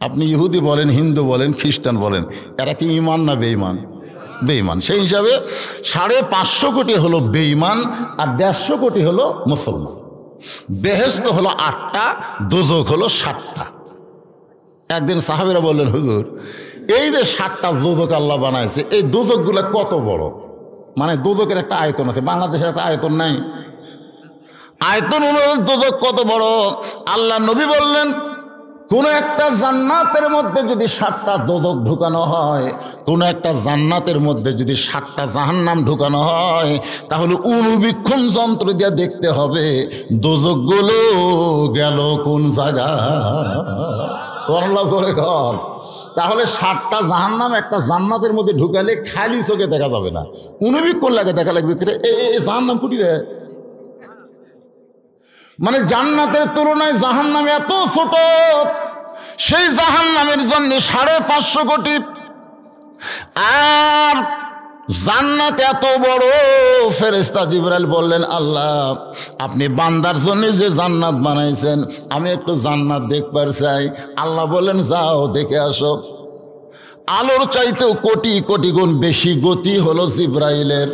আপনি ইহুদি বলেন, হিন্দু বলেন, খ্রিস্টান বলেন, এরা কি ঈমান না বেঈমান? বেঈমান। সেই হিসাবে 550 কোটি হলো বেঈমান আর 150 কোটি হলো মুসলমান। বেহেশত হলো 8টা, দোজখ হলো 7টা। একদিন সাহাবীরা বললেন, হুজুর এই যে 7টা দোজখ আল্লাহ বানাইছে, এই দোজখগুলো কত বড়? মানে দোজখের একটা আয়তন আছে, বাংলাদেশের একটা আয়তন নাই। আয়তন অনুযায়ী দোজখ কত বড়? আল্লাহ নবী বললেন, কোন একটা জান্নাতের মধ্যে যদি 7টা দোজখ ঢুকানো হয়, কোন একটা জান্নাতের মধ্যে যদি 7টা জাহান্নাম ঢুকানো হয়, তাহলে অনুবীক্ষণ যন্ত্র দিয়ে দেখতে হবে দোজখগুলো গেল কোন জায়গা। সুবহানাল্লাহ জোরে কর। তাহলে 7টা জাহান্নাম একটা জান্নাতের মধ্যে ঢুকালে খালি চোখে দেখা যাবে না, অনুবীক্ষণ লাগে দেখা লাগবে, এই জাহান্নাম কুটি রে। মানে জান্নাতের তুলনায় জাহান্নাম এত ছোট, সেই জাহান্নামের জন্য 550 কোটি। আর জান্নাত এত বড়। ফেরেশতা জিবরাইল বললেন, আল্লাহ আপনি বান্দার জন্য যে জান্নাত বানাইছেন, আমি একটু জান্নাত দেখবার চাই। আল্লাহ বললেন, যাও দেখে আসো। আলোর চাইতেও কোটি কোটি গুণ বেশি গতি হলো জিবরাইলের।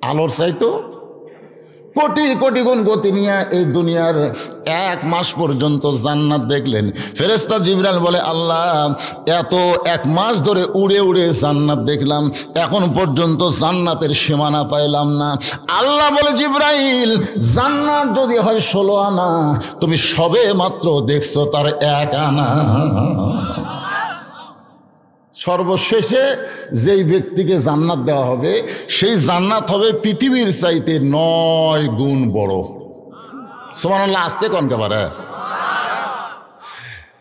আলোর চাইতেও কোটি কোটি গুণ গতি নিয়ে এই দুনিয়ার 1 মাস পর্যন্ত জান্নাত দেখলেন। ফেরেশতা জিবরাইল বলে, আল্লাহ এত 1 মাস ধরে উড়ে উড়ে জান্নাত দেখলাম, এখন পর্যন্ত জান্নাতের সীমানা পাইলাম না। আল্লাহ বলে, জিবরাইল জান্নাত যদি হয় 16 আনা, তুমি সবে মাত্র দেখছো তার 1 আনা। সর্বশেষে যেই ব্যক্তিকে জান্নাত দেওয়া হবে, সেই জান্নাত হবে পৃথিবীর চাইতে 9 গুণ বড়। সুবহানাল্লাহ, আসতে কনকে পারে।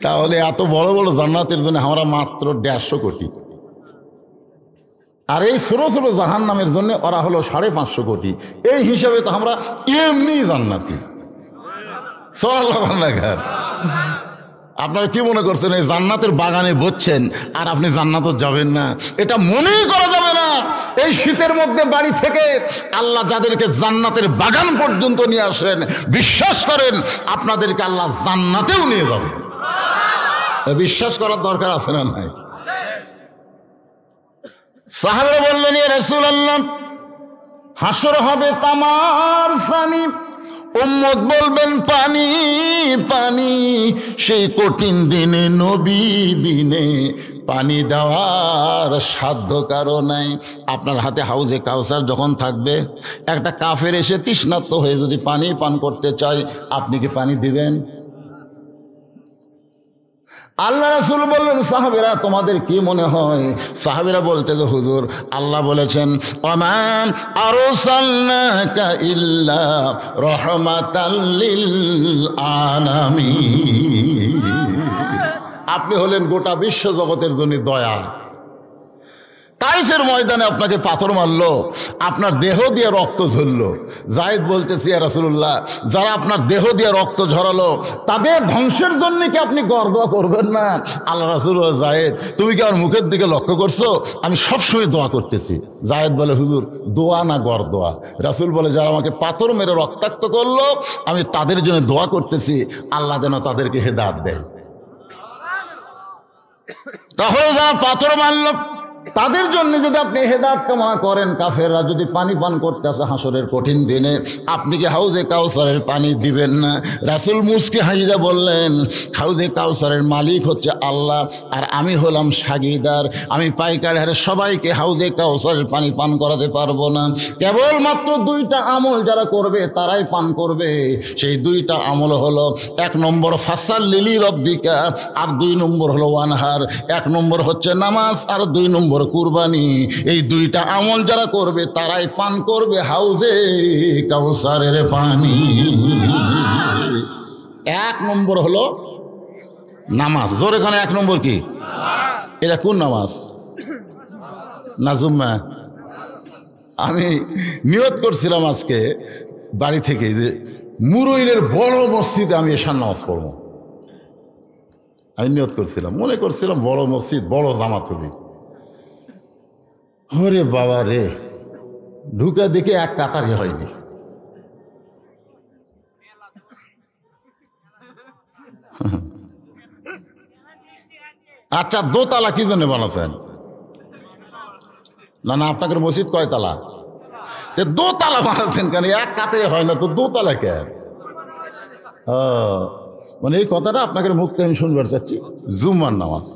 তাহলে এত বড় বড় জান্নাতের জন্য আমরা মাত্র 150 কোটি, আর এই ছোট ছোট জাহান্নামের জন্য ওরা হলো 550 কোটি। এই হিসাবে তো আমরা এমনি জান্নাতি। সুবহানাল্লাহ। আপনারা কি মনে করছেন এই জান্নাতের বাগানে বসছেন আর আপনি জান্নাতে যাবেন না? এটা মনেই করা যাবে না। এই শীতের মধ্যে বাড়ি থেকে আল্লাহ যাদেরকে জান্নাতের বাগান পর্যন্ত নিয়ে আসেন, বিশ্বাস করেন আপনাদেরকে আল্লাহ জান্নাতেও নিয়ে যাবে। বিশ্বাস করার দরকার আছে না নাই? সাহাবারা বললেন, ইয়া রাসূলুল্লাহ হাসর হবে তামার পানি। উম্মত বলবেন, পানি পানি। সেই কঠিন দিনে নবী বিনে পানি দেওয়ার সাধ্য কারো নাই। আপনার হাতে হাউজে কাউসার যখন থাকবে, একটা কাফের এসে তৃষ্ণার্ত হয়ে যদি পানি পান করতে চায়, আপনি কি পানি দিবেন? আল্লাহ রাসূল বললেন, সাহাবীরা তোমাদের কি মনে হয়? সাহাবীরা বলতে, যে হুজুর আল্লাহ বলেছেন, ওমা আরসালনাকা ইল্লা রাহমাতাল লিল আলামিন। আপনি হলেন গোটা বিশ্ব জগতের জন্য দয়া। তাইফের ময়দানে আপনাকে পাথর মারলো, আপনার দেহ দিয়ে রক্ত ঝরলো। জায়েদ বলতেছি, ইয়া রাসূলুল্লাহ যারা আপনার দেহ দিয়ে রক্ত ঝরালো, তাদের ধ্বংসের জন্য কি আপনি গড় দোয়া করবেন না? আল্লাহ রাসূল বলে, জায়েদ তুমি কি আমার মুখের দিকে লক্ষ্য করছো? আমি সবসময় দোয়া করতেছি। জায়েদ বলে, হুজুর দোয়া না গড় দোয়া? রাসূল বলে, যারা আমাকে পাথর মেরে রক্তাক্ত করলো, আমি তাদের জন্য দোয়া করতেছি, আল্লাহ যেন তাদেরকে হেদায়েত দেয়। তাহলে যারা পাথর মারলো, তাদের জন্য যদি আপনি হেদায়েত কামনা করেন, কাফেররা যদি পানি পান করতে আসে হাসরের কঠিন দিনে, আপনি কি হাউজে কাউসারের পানি দিবেন না? রাসূল মুসকি হাসিয়া বললেন, হাউজে কাউসারের মালিক হচ্ছে আল্লাহ, আর আমি হলাম সাগীদার। আমি পাইকারি হারে সবাইকে হাউজে কাউসারের পানি পান করাতে পারবো না। কেবলমাত্র 2টা আমল যারা করবে তারাই পান করবে। সেই 2টা আমল হলো, 1 নম্বর ফাসাল্লি লিরাব্বিকা, আর 2 নম্বর হলো ওয়ানহার। 1 নম্বর হচ্ছে নামাজ, আর 2 নম্বর কুরবানি। এই 2টা আমল যারা করবে তারাই পান করবে হাউজে কাউসারের পানি। 1 নম্বর হলো নামাজ। জোরে খানে 1 নম্বর কি? এটা কোন নামাজ? না জুম্মা? আমি নিয়ত করছিলাম আজকে বাড়ি থেকে যে মুরইলের বড় মসজিদে আমি এশার নামাজ পড়বো। আমি নিয়ত করছিলাম, মনে করছিলাম বড় মসজিদ, বড় জামাত হবে। ওরে বাবা রে, ঢুকে দেখে 1 কাতারই হয়নি। আচ্ছা, দোতলা কি জন্য বানাচ্ছেন? না না, আপনাদের মসজিদ কয়তলা? দোতলা বানাচ্ছেন কেন? এক কাতে হয় না তো, দোতলা কেন? মানে এই কথাটা আপনাদের মুখ থেকে আমি শুনবার চাচ্ছি। জুম্মার নামাজ,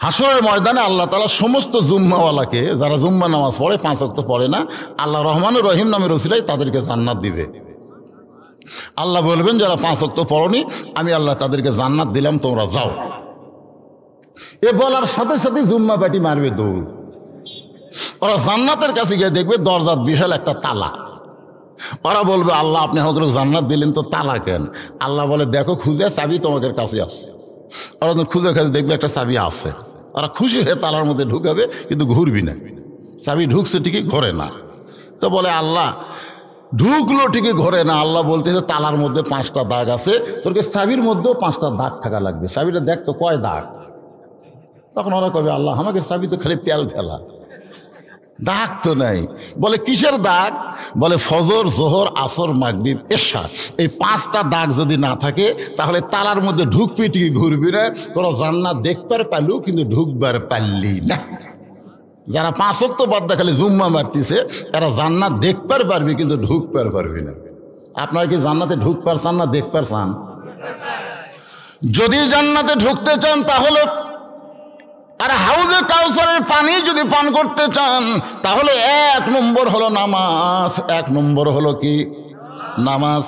হাসরের ময়দানে আল্লাহ তাআলা সমস্ত জুম্মাওয়ালাকে, যারা জুম্মা নামাজ পড়ে, 5 ওয়াক্ত পড়ে না, আল্লাহ রহমানুর রহিম নামের ওসিলায় তাদেরকে জান্নাত দিবে। আল্লাহ বলবেন, যারা 5 ওয়াক্ত পড়নি, আমি আল্লাহ তাদেরকে জান্নাত দিলাম, তোমরা যাও। এ বলার সাথে সাথে জুম্মা পাটি মারবে দৌড়। ওরা জান্নাতের কাছে গিয়ে দেখবে দরজার বিশাল একটা তালা। ওরা বলবে, আল্লাহ আপনি আমাকে জান্নাত দিলেন, তো তালা কেন? আল্লাহ বলে, দেখো খুঁজে, চাবি তোমাদের কাছে আসছে। ওরা খুঁজে খুঁজে দেখবে একটা চাবি আছে। ওরা খুশি হয়ে তালার মধ্যে ঢুকাবে, কিন্তু ঘুরবি না। চাবি ঢুকছে ঠিকই, ঘরে না। তো বলে, আল্লাহ ঢুকলো ঠিকই, ঘরে না। আল্লাহ বলতেছে, তালার মধ্যে 5টা দাগ আছে, তোরকে চাবির মধ্যেও 5টা দাগ থাকা লাগবে। চাবিটা দেখ তো কয় দাগ। তখন ওরা কবে, আল্লাহ আমাকে চাবি তো খালি তেল ফেলা, দাগ তো নাই। বলে, কিসের দাগ? বলে, ফজর, জোহর, আসর, মাগরিব, এশা, এই 5টা দাগ যদি না থাকে, তাহলে তালার মধ্যে ঢুকবি ঠিকই, ঘুরবি না। তোরা জান্নাত দেখবার পালু, কিন্তু ঢুকবার পারলি না। যারা 5 ওয়াক্ত বাদ খালি জুম্মা মারতিছে, এরা জান্নাত দেখবার পারবি, কিন্তু ঢুকবার পারবি না। আপনারা কি জান্নাতে ঢুকবার চান না দেখবার চান? যদি জান্নাতে ঢুকতে চান, তাহলে আর হাউজে কাউসারের পানি যদি পান করতে চান, তাহলে 1 নম্বর হলো নামাজ। 1 নম্বর হলো কি? নামাজ।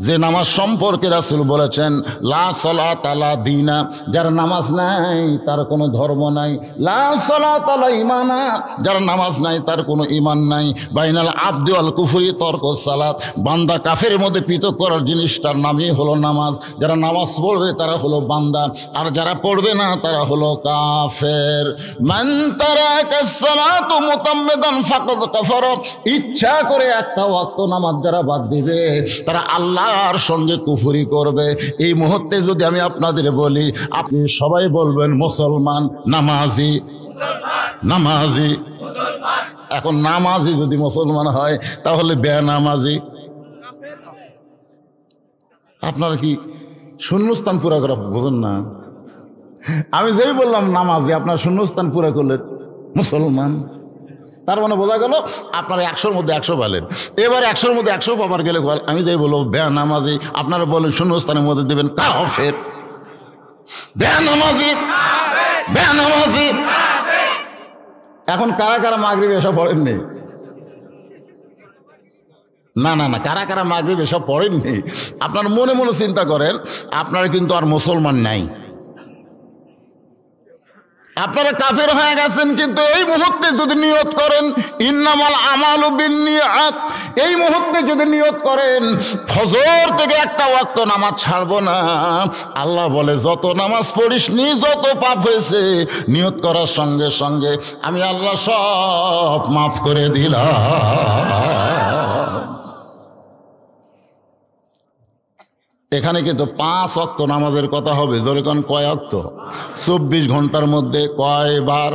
যে নামাজ সম্পর্কে রাসূল বলেছেন, লা সালাত আলা দীনা, যার নামাজ নাই তার কোনো ধর্ম নাই। লা সালাত আলা ঈমানা, যার নামাজ নাই তার কোনো ঈমান নাই। বাইনাল আবদি ওয়াল কুফরি তরকুস সালাত, বান্দা কাফের মধ্যে পৃথক করার জিনিসটার নামই হলো নামাজ। যারা নামাজ পড়বে তারা হলো বান্দা, আর যারা পড়বে না তারা হলো কাফের। মান তারাকাস সালাতু মুতাম্মিদান ফাকাদ কাফারা, ইচ্ছা করে একটা ওয়াক্ত নামাজ যারা বাদ দিবে, তারা আল্লাহর সঙ্গে কুফরি করবে। এই মুহূর্তে যদি আমি আপনাদের বলি, আপনি সবাই বলবেন মুসলমান, নামাজি, নামাজি। এখন নামাজি যদি মুসলমান হয়, তাহলে বেনামাজি। আপনারা কি শূন্যস্থান পুরা করা বোঝেন না? আমি যেই বললাম নামাজি, আপনার শূন্যস্থান পুরা করলেন মুসলমান। তার মানে বোঝা গেল আপনারা 100-র মধ্যে 100 পেলেন। এবার 100-র মধ্যে 100 পাবার গেলে আমি যাই বলবো বেনামাজি, আপনারা বলেন শূন্যস্থানের মধ্যে দেবেন কাফের। বেনামাজি, বেনামাজি। এখন কারা কারা মাগরিব এসব পড়েননি? না না না, কারা কারা মাগরিব এসব পড়েননি? আপনার মনে মনে চিন্তা করেন, আপনারা কিন্তু আর মুসলমান নাই, আপনারা কাফের হয়ে গেছেন। কিন্তু এই মুহূর্তে যদি নিয়ত করেন, ইন্নামাল আমালু বিন্নিয়াত, এই মুহূর্তে যদি নিয়ত করেন ফজর থেকে একটা ওয়াক্ত নামাজ ছাড়বো না, আল্লাহ বলে যত নামাজ পড়িসনি, যত পাপ হয়েছে, নিয়ত করার সঙ্গে সঙ্গে আমি আল্লাহ সব মাফ করে দিলাম। এখানে কিন্তু 5 ওয়াক্ত নামাজের কথা হবে। যেরকম কয় ওয়াক্ত? 24 ঘন্টার মধ্যে কয়বার?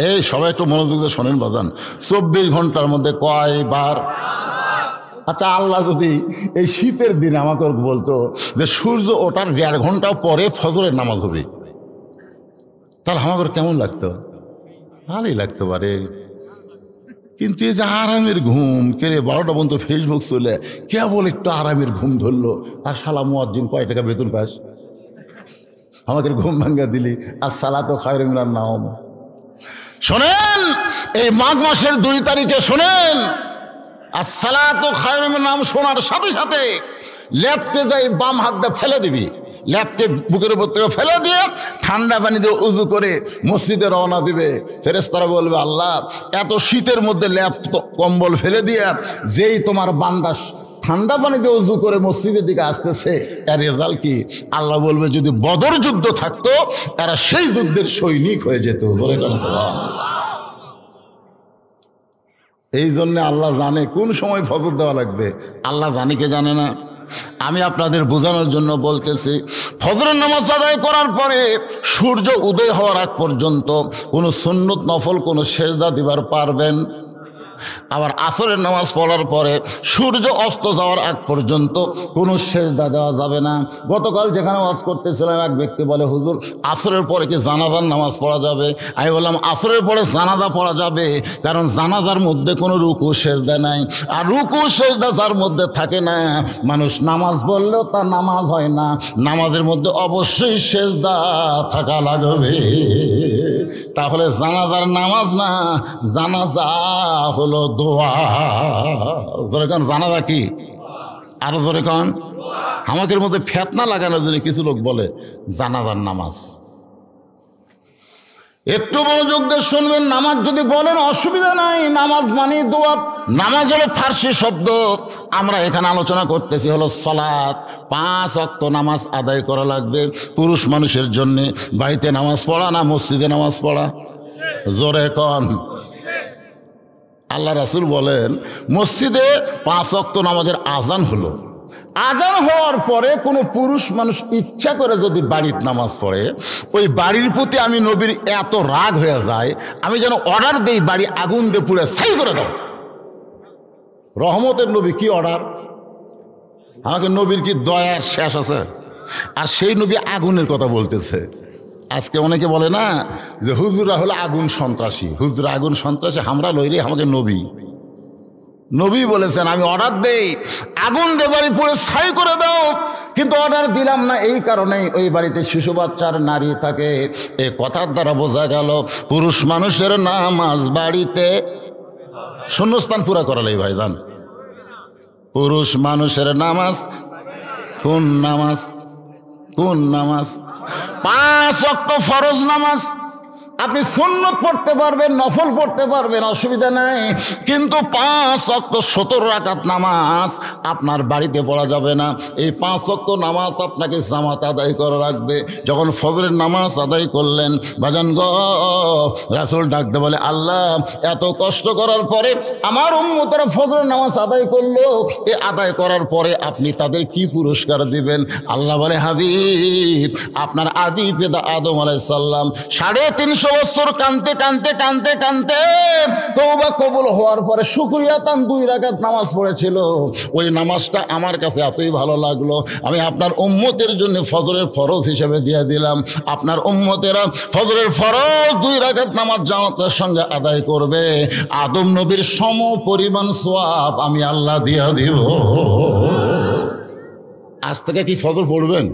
এই সবাই একটু মনোযোগ দিয়ে শোনেন বাজান, 24 ঘন্টার মধ্যে কয়বার? আচ্ছা, আল্লাহ যদি এই শীতের দিন আমাকে বলতো যে সূর্য ওঠার 1.5 ঘন্টা পরে ফজরের নামাজ হবে, তাহলে আমাকে কেমন লাগতো? ভালোই লাগতে পারে। কিন্তু এই যে আরামের ঘুম, কেড়ে 12টা পর্যন্ত ফেসবুক চলে, কেবল একটু আরামের ঘুম ধরলো, আর শালা মুয়াজ্জিন কয় টাকা বেতন পাস, আমাকে ঘুম ভাঙ্গা দিলি। আর সালাতু খায়রুম মিনান নাওম। শোনেন, এই মাঘ মাসের 2 তারিখে শোনেন, আর সালাতু খায়রুম মিনান নাওম শোনার সাথে সাথে ল্যাপটে যাই বাম হাত দিয়ে ফেলে দিবি, ল্যাপকে বুকের উপর থেকে ফেলে দিয়ে ঠান্ডা পানি দিয়ে উজু করে মসজিদে রওনা দিবে। ফেরেশতারা বলবে, আল্লাহ এত শীতের মধ্যে ল্যাপ কম্বল ফেলে দিয়ে যেই তোমার বান্দা ঠান্ডা পানি দিয়ে উজু করে মসজিদের দিকে আসতেছে, এর রেজাল্ট কি? আল্লাহ বলবে, যদি বদর যুদ্ধ থাকতো, এরা সেই যুদ্ধের সৈনিক হয়ে যেত। এই জন্যে আল্লাহ জানে কোন সময় ফজর দেওয়া লাগবে। আল্লাহ জানে কে জানে না? আমি আপনাদের বোঝানোর জন্য বলতেছি, ফজরের নামাজ আদায় করার পরে সূর্য উদয় হওয়ার আগ পর্যন্ত কোনো সুন্নত নফল কোনো সেজদা দিবার পারবেন? আবার আসরের নামাজ পড়ার পরে সূর্য অস্ত যাওয়ার আগ পর্যন্ত কোনো সেজদা দেওয়া যাবে না। গতকাল যেখানে ওয়াজ করতেছিলাম এক ব্যক্তি বলে, হুজুর আসরের পরে কি জানাজার নামাজ পড়া যাবে? আমি বললাম আসরের পরে জানাজা পড়া যাবে, কারণ জানাজার মধ্যে কোনো রুকু সেজদা নাই। আর রুকু সেজদা যার মধ্যে থাকে না, মানুষ নামাজ বললেও তার নামাজ হয় না। নামাজের মধ্যে অবশ্যই সেজদা থাকা লাগবে। তাহলে জানাজার নামাজ না, জানাজা হলো দোয়া। জোরে কান জানাজা কি? আরো জোরে কান। আমাদের মধ্যে ফেতনা লাগানোর জন্য কিছু লোক বলে জানাজার নামাজ। একটু মনোযোগ দিয়ে শুনবেন। নামাজ যদি বলেন অসুবিধা নাই, নামাজ মানে দোয়া। নামাজ হলো ফার্সি শব্দ। আমরা এখানে আলোচনা করতেছি হলো সালাত। 5 ওয়াক্ত নামাজ আদায় করা লাগবে পুরুষ মানুষের জন্যে। বাড়িতে নামাজ পড়া না মসজিদে নামাজ পড়া? জোরে কন। আল্লাহ রাসূল বলেন মসজিদে 5 ওয়াক্ত নামাজের আজান হলো, আজান হওয়ার পরে কোনো পুরুষ মানুষ ইচ্ছা করে যদি বাড়িতে নামাজ পড়ে, ওই বাড়ির প্রতি আমি নবীর এত রাগ হয়ে যায়, আমি যেন অর্ডার দেই বাড়ি আগুন দিয়ে পুড়ে ছাই করে দাও। রহমতের নবী কি অর্ডার? আমাকে নবীর কি দয়ার শেষ আছে? আর সেই নবী আগুনের কথা বলতেছে। আজকে অনেকে বলে না যে হুজুরা হলো আগুন সন্ত্রাসী, হুজুরা আগুন সন্ত্রাসী, আমরা লই রে, আমাকে নবী নবী বলেছেন আমি অর্ডার দেই আগুন দিয়ে বাড়ি পুড়ে ছাই করে দাও, কিন্তু অর্ডার দিলাম না এই কারণেই ওই বাড়িতে শিশু বাচ্চার নারী থাকে। এই কথার দ্বারা বোঝা গেল পুরুষ মানুষের নামাজ বাড়িতে শূন্যস্থান পুরা করালেই ভাইজান। পুরুষ মানুষের নামাজ কোন নামাজ? কোন নামাজ? 5 ওয়াক্ত ফরজ নামাজ। আপনি সুন্নত পড়তে পারবেন, নফল পড়তে পারবেন, অসুবিধা নাই, কিন্তু 5 ওয়াক্ত 17 রাকাত নামাজ আপনার বাড়িতে পড়া যাবে না। এই 5 ওয়াক্ত নামাজ আপনাকে জামাত আদায় করা লাগবে। যখন ফজরের নামাজ আদায় করলেন বাজান গো, রাসূল ডাকতে বলে আল্লাহ এত কষ্ট করার পরে আমার উম্মতেরা ফজরের নামাজ আদায় করলো, এ আদায় করার পরে আপনি তাদের কি পুরস্কার দিবেন? আল্লাহ বলে হাবিব আপনার আদি পিতা আদম আলাইহিস সালাম 350 বছর কানতে কানতে কানতে কানতে তওবা কবুল হওয়ার পরে শুকরিয়া তান 2 রাকাত নামাজ পড়েছিল। ওই নামাজটা আমার কাছে এতই ভালো লাগলো, আমি আপনার উম্মতের জন্য ফজরের ফরজ হিসেবে দিয়ে দিলাম। আপনার উম্মতেরা ফজরের ফরজ 2 রাকাত নামাজ জামাতের সঙ্গে আদায় করবে, আদম নবীর সম পরিমাণ সওয়াব আমি আল্লাহ দিয়ে দিব। আজ থেকে কি ফজর পড়বেন?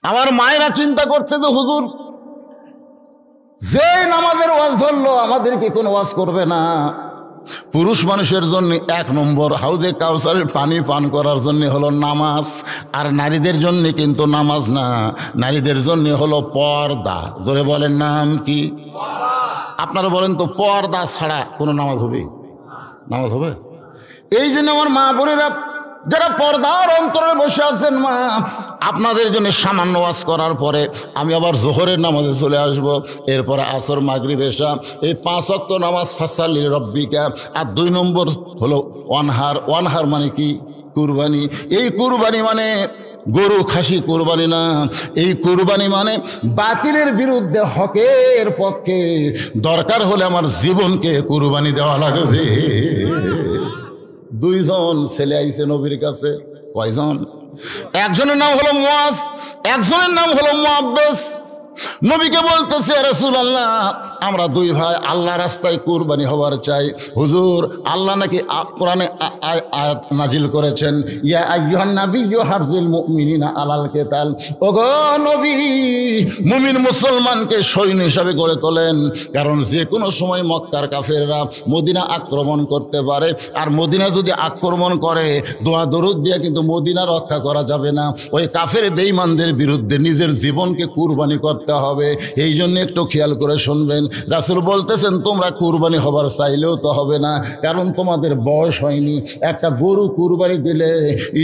আমার মায়েরা চিন্তা করতে তো হুজুর যে নামাজের ওয়াজ ধরলো আমাদেরকে কোনো ওয়াজ করবে না। পুরুষ মানুষের জন্য 1 নম্বর হাউজে কাউসারের পানি পান করার জন্য হলো নামাজ, আর নারীদের জন্য কিন্তু নামাজ না, নারীদের জন্য হলো পর্দা। জোরে বলেন নাম কি? আপনারা বলেন তো পর্দা ছাড়া কোনো নামাজ হবে? নামাজ হবে? এই জন্য আমার মা বোনেরা যারা পর্দার অন্তরে বসে আছেন, মা আপনাদের জন্য সামান্য ওয়াজ করার পরে আমি আবার জোহরের নামাজে চলে আসব। এরপরে আসর মাগরিব এশা এই 5 ওয়াক্ত নামাজ ফাসালি রব্বিকা। আর 2 নম্বর হলো ওয়ানহার। ওয়ানহার মানে কি? কুরবানি। এই কুরবানি মানে গরু খাসি কুরবানি না, এই কুরবানি মানে বাতিলের বিরুদ্ধে হকের পক্ষে দরকার হলে আমার জীবনকে কুরবানি দেওয়া লাগবে। 2 জন ছেলে আইছে নবীর কাছে। কয়জন? একজনের নাম হলো মুয়াজ, একজনের নাম হলো মুআব্বাস। নবীকে বলতেছে রাসূলুল্লাহ আমরা 2 ভাই আল্লাহ রাস্তায় কুরবানি হবার চাই। হুজুর আল্লাহ নাকি কোরআনে আয়াত নাজিল করেছেন ইয়া আইয়ুহান নাবিয়্যু হারজিল মুমিনিনা আলাল কিতাল। ওগো নবী মুমিন মুসলমানকে সৈন্য হিসাবে গড়ে তোলেন, কারণ যে কোনো সময় মক্কার কাফেররা মদিনা আক্রমণ করতে পারে, আর মদিনা যদি আক্রমণ করে দোয়া দরুদ দিয়ে কিন্তু মদিনা রক্ষা করা যাবে না। ওই কাফের বেঈমানদের বিরুদ্ধে নিজের জীবনকে কুরবানি করতে হবে। এই জন্য একটু খেয়াল করে শুনবেন। রাসূল বলতেছেন তোমরা কুরবানি হবার চাইলেও তো হবে না, কারণ তোমাদের বয়স হয়নি। একটা গরু কুরবানি দিলে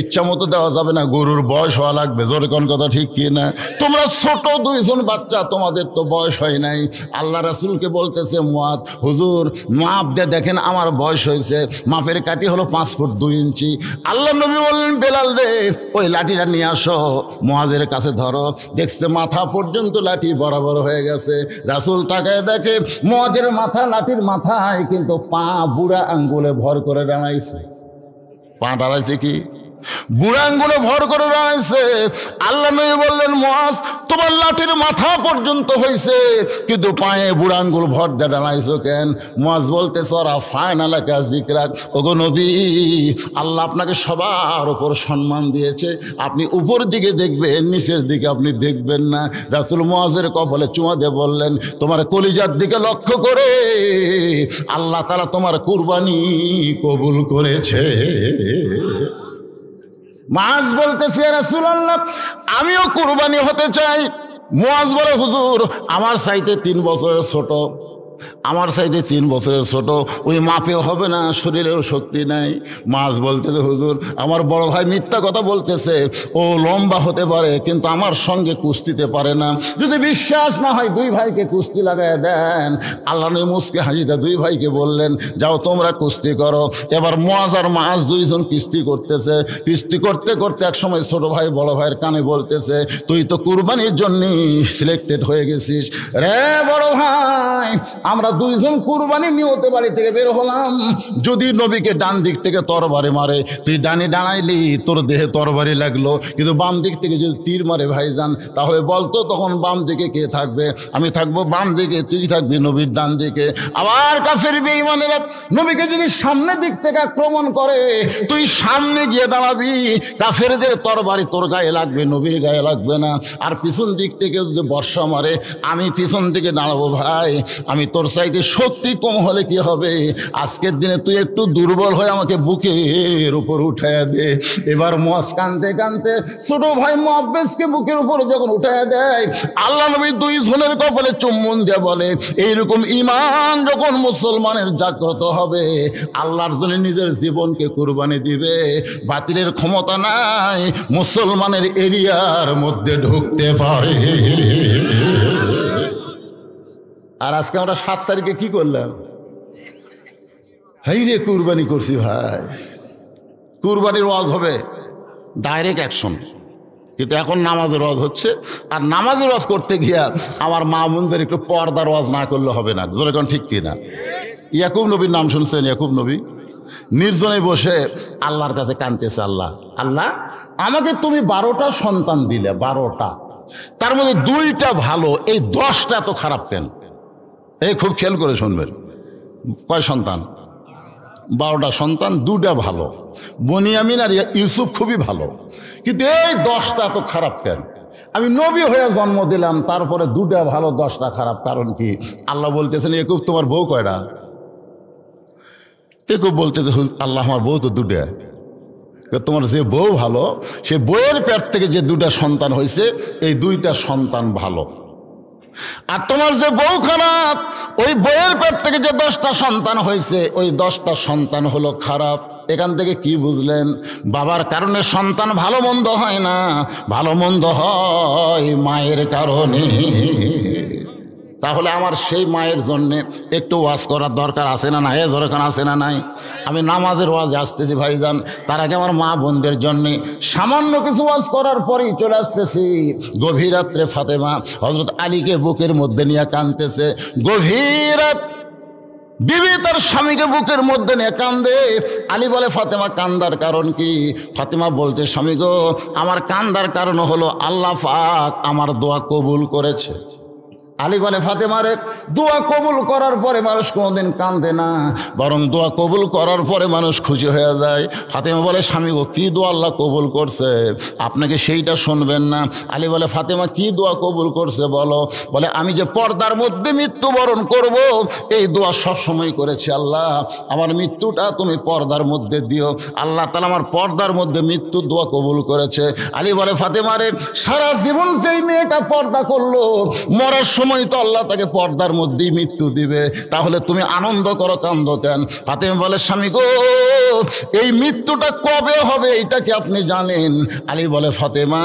ইচ্ছা মতো দেওয়া যাবে না, গরুর বয়স হওয়া লাগবে। জোরে কোন কথা ঠিক কি না? তোমরা ছোট 2 জন বাচ্চা, তোমাদের তো বয়স হয় নাই। আল্লাহ রাসূলকে বলতেছে মুয়াজ হুজুর মাপ দিয়ে দেখেন আমার বয়স হয়েছে। মাপের কাঠি হলো 5 ফুট 2 ইঞ্চি। আল্লাহ নবী বললেন বেলাল রে ওই লাঠিটা নিয়ে আসো। মুয়াজের কাছে ধরো, দেখছে মাথা পর্যন্ত লাঠি বরাবর হয়ে গেছে। রাসূল তাকায় দেখ দেখে মুয়াজের মাথা লাঠির মাথায় কিন্তু পা বুড়া আঙ্গুলে ভর করে দাঁড়াইছে। পা দাঁড়াইছে কি বুড়া আঙ্গুলে ভর করে দাঁড়াইছে। আল্লাহ নবী বললেন মুয়াজ তোমার লাঠির মাথা পর্যন্ত হয়েছে কিন্তু পায়ে বুড়া আঙ্গুল ভর দিয়ে দাঁড়াইছো কেন? মুয়াজ বলতেছে ওরা ফায়নালাকা যিকরাক, ওগো নবী আল্লাহ আপনাকে সবার উপর সম্মান দিয়েছে, আপনি উপর দিকে দেখবেন নিচের দিকে আপনি দেখবেন না। রাসূল মুয়াজের কপালে চুমা দিয়ে বললেন তোমার কলিজার দিকে লক্ষ্য করে আল্লাহ তাআলা তোমার কুরবানি কবুল করেছে। মুয়াজ বলতেছে ইয়া রাসূলুল্লাহ আমিও কুরবানি হতে চাই। মুয়াজ বলে হুজুর আমার চাইতে 3 বছরের ছোট, আমার চাইতে 3 বছরের ছোট, ওই মাপেও হবে না, শরীরেও শক্তি নাই। মুয়াজ বলতেছে হুজুর আমার বড় ভাই মিথ্যা কথা বলতেছে, ও লম্বা হতে পারে কিন্তু আমার সঙ্গে কুস্তিতে পারে না। যদি বিশ্বাস না হয় 2 ভাইকে কুস্তি লাগায় দেন। আল্লাহ নবী মুসকে হাসিতে 2 ভাইকে বললেন যাও তোমরা কুস্তি করো। এবার মুয়াজ আর মুয়াজ 2 জন কুস্তি করতেছে। কুস্তি করতে করতে একসময় ছোট ভাই বড় ভাইয়ের কানে বলতেছে তুই তো কুরবানির জন্য সিলেক্টেড হয়ে গেছিস রে বড় ভাই, আমরা 2 জন কুরবানি নিয়তে বাড়ি থেকে বের হলাম, যদি নবীকে ডান দিক থেকে তরবারি মারে তুই ডানে দাঁড়াইলি তোর দেহে তরবারি লাগলো, কিন্তু বাম দিক থেকে যদি তীর মারে ভাইজান তাহলে বলতো তখন বাম দিকে কে থাকবে? আমি থাকবো বাম দিকে, তুই থাকবি নবীর ডান দিকে। আবার কাফের বেঈমানেরা নবীকে যদি সামনের দিক থেকে আক্রমণ করে তুই সামনে গিয়ে দাঁড়াবি, কাফেরদের তরবারি তোর গায়ে লাগবে নবীর গায়ে লাগবে না। আর পিছন দিক থেকে যদি বর্ষা মারে আমি পিছন দিকে দাঁড়াবো। ভাই আমি তোর চাইতে শক্তি কম হলে কি হবে, আজকের দিনে তুই একটু দুর্বল হয়ে আমাকে বুকের উপর উঠাইয়া দে। এবার মুয়াজ কানতে কানতে ছোট ভাই মুআব্বাসকে বুকের উপর যখন উঠাইয়া দেয় আল্লাহ নবী 2 জনের কপালে চুম্বন দিয়ে বলে এইরকম ঈমান যখন মুসলমানের জাগ্রত হবে আল্লাহর জন্য নিজের জীবনকে কুরবানি দিবে, বাতিলের ক্ষমতা নাই মুসলমানের এরিয়ার মধ্যে ঢুকতে পারে। আর আজকে আমরা 7 তারিখে কি করলাম? হাই রে কুরবানি করছি ভাই। কুরবানির ওয়াজ হবে ডাইরেক্ট অ্যাকশন, কিন্তু এখন নামাজের ওয়াজ হচ্ছে। আর নামাজের ওয়াজ করতে গিয়া আমার মা বোনদের একটু পর্দার ওয়াজ না করলে হবে না। জোরে কোন ঠিক কিনা? ইয়াকুব নবীর নাম শুনছেন? ইয়াকুব নবী নির্জনে বসে আল্লাহর কাছে কাঁদতেছে, আল্লাহ আল্লাহ আমাকে তুমি 12টা সন্তান দিলে, 12টা, তার মধ্যে 2টা ভালো, এই 10টা তো খারাপ কেন? এই খুব খেয়াল করে শুনবেন। কয় সন্তান? 12টা সন্তান, 2টা ভালো, বনিয়ামিন আর ইউসুফ খুবই ভালো, কিন্তু এই 10টা তো খারাপ কেন? আমি নবী হয়ে জন্ম দিলাম, তারপরে 2টা ভালো 10টা খারাপ, কারণ কি? আল্লাহ বলতেছেন ইয়াকুব তোমার বউ কয়টা? ইয়াকুব বলতেছে আল্লাহ আমার বউ তো 2টা। তোমার যে বউ ভালো সে বউয়ের পেট থেকে যে 2টা সন্তান হয়েছে এই 2টা সন্তান ভালো, আর তোমার যে বউ খারাপ ওই বউয়ের পেট থেকে যে 10টা সন্তান হয়েছে ওই 10টা সন্তান হলো খারাপ। এখান থেকে কি বুঝলেন? বাবার কারণে সন্তান ভালো মন্দ হয় না, ভালো মন্দ হয় মায়ের কারণে। তাহলে আমার সেই মায়ের জন্যে একটু ওয়াজ করার দরকার আছে না নাই? দরকার আছে না নাই? আমি নামাজের ওয়াজে আসতেছি ভাইজান, তার আগে আমার মা বোনদের জন্যে সামান্য কিছু ওয়াজ করার পরেই চলে আসতেছি। গভীর রাত্রে ফাতেমা হযরত আলীকে বুকের মধ্যে নিয়ে কাঁদতেছে। গভীর রাত বিবি তার স্বামীকে বুকের মধ্যে নিয়ে কান্দে। আলী বলে ফাতেমা কান্দার কারণ কি? ফাতেমা বলতে স্বামী গো আমার কান্দার কারণ হলো আল্লাহ পাক আমার দোয়া কবুল করেছে। আলী বলে ফাতেমারে দোয়া কবুল করার পরে মানুষ কোনোদিন কান্দে না, বরং দোয়া কবুল করার পরে মানুষ খুশি হয়ে যায়। ফাতেমা বলে স্বামী গো কী দোয়া আল্লাহ কবুল করছে, আপনাকে সেইটা শুনবেন না? আলী বলে ফাতেমা কী দোয়া কবুল করছে বলো? বলে আমি যে পর্দার মধ্যে মৃত্যুবরণ করব এই দোয়া সবসময় করেছি, আল্লাহ আমার মৃত্যুটা তুমি পর্দার মধ্যে দিও। আল্লাহ তাআলা আমার পর্দার মধ্যে মৃত্যুর দোয়া কবুল করেছে। আলী বলে ফাতেমারে সারা জীবন যেই মেয়েটা পর্দা করলো মরার সময় তো আল্লাহ তাকে পর্দার মধ্যেই মৃত্যু দিবে, তাহলে তুমি আনন্দ করো কান্দো কেন? ফাতেমা বলে স্বামী গো এই মৃত্যুটা কবে হবে এটা কি আপনি জানেন? আলী বলে ফাতেমা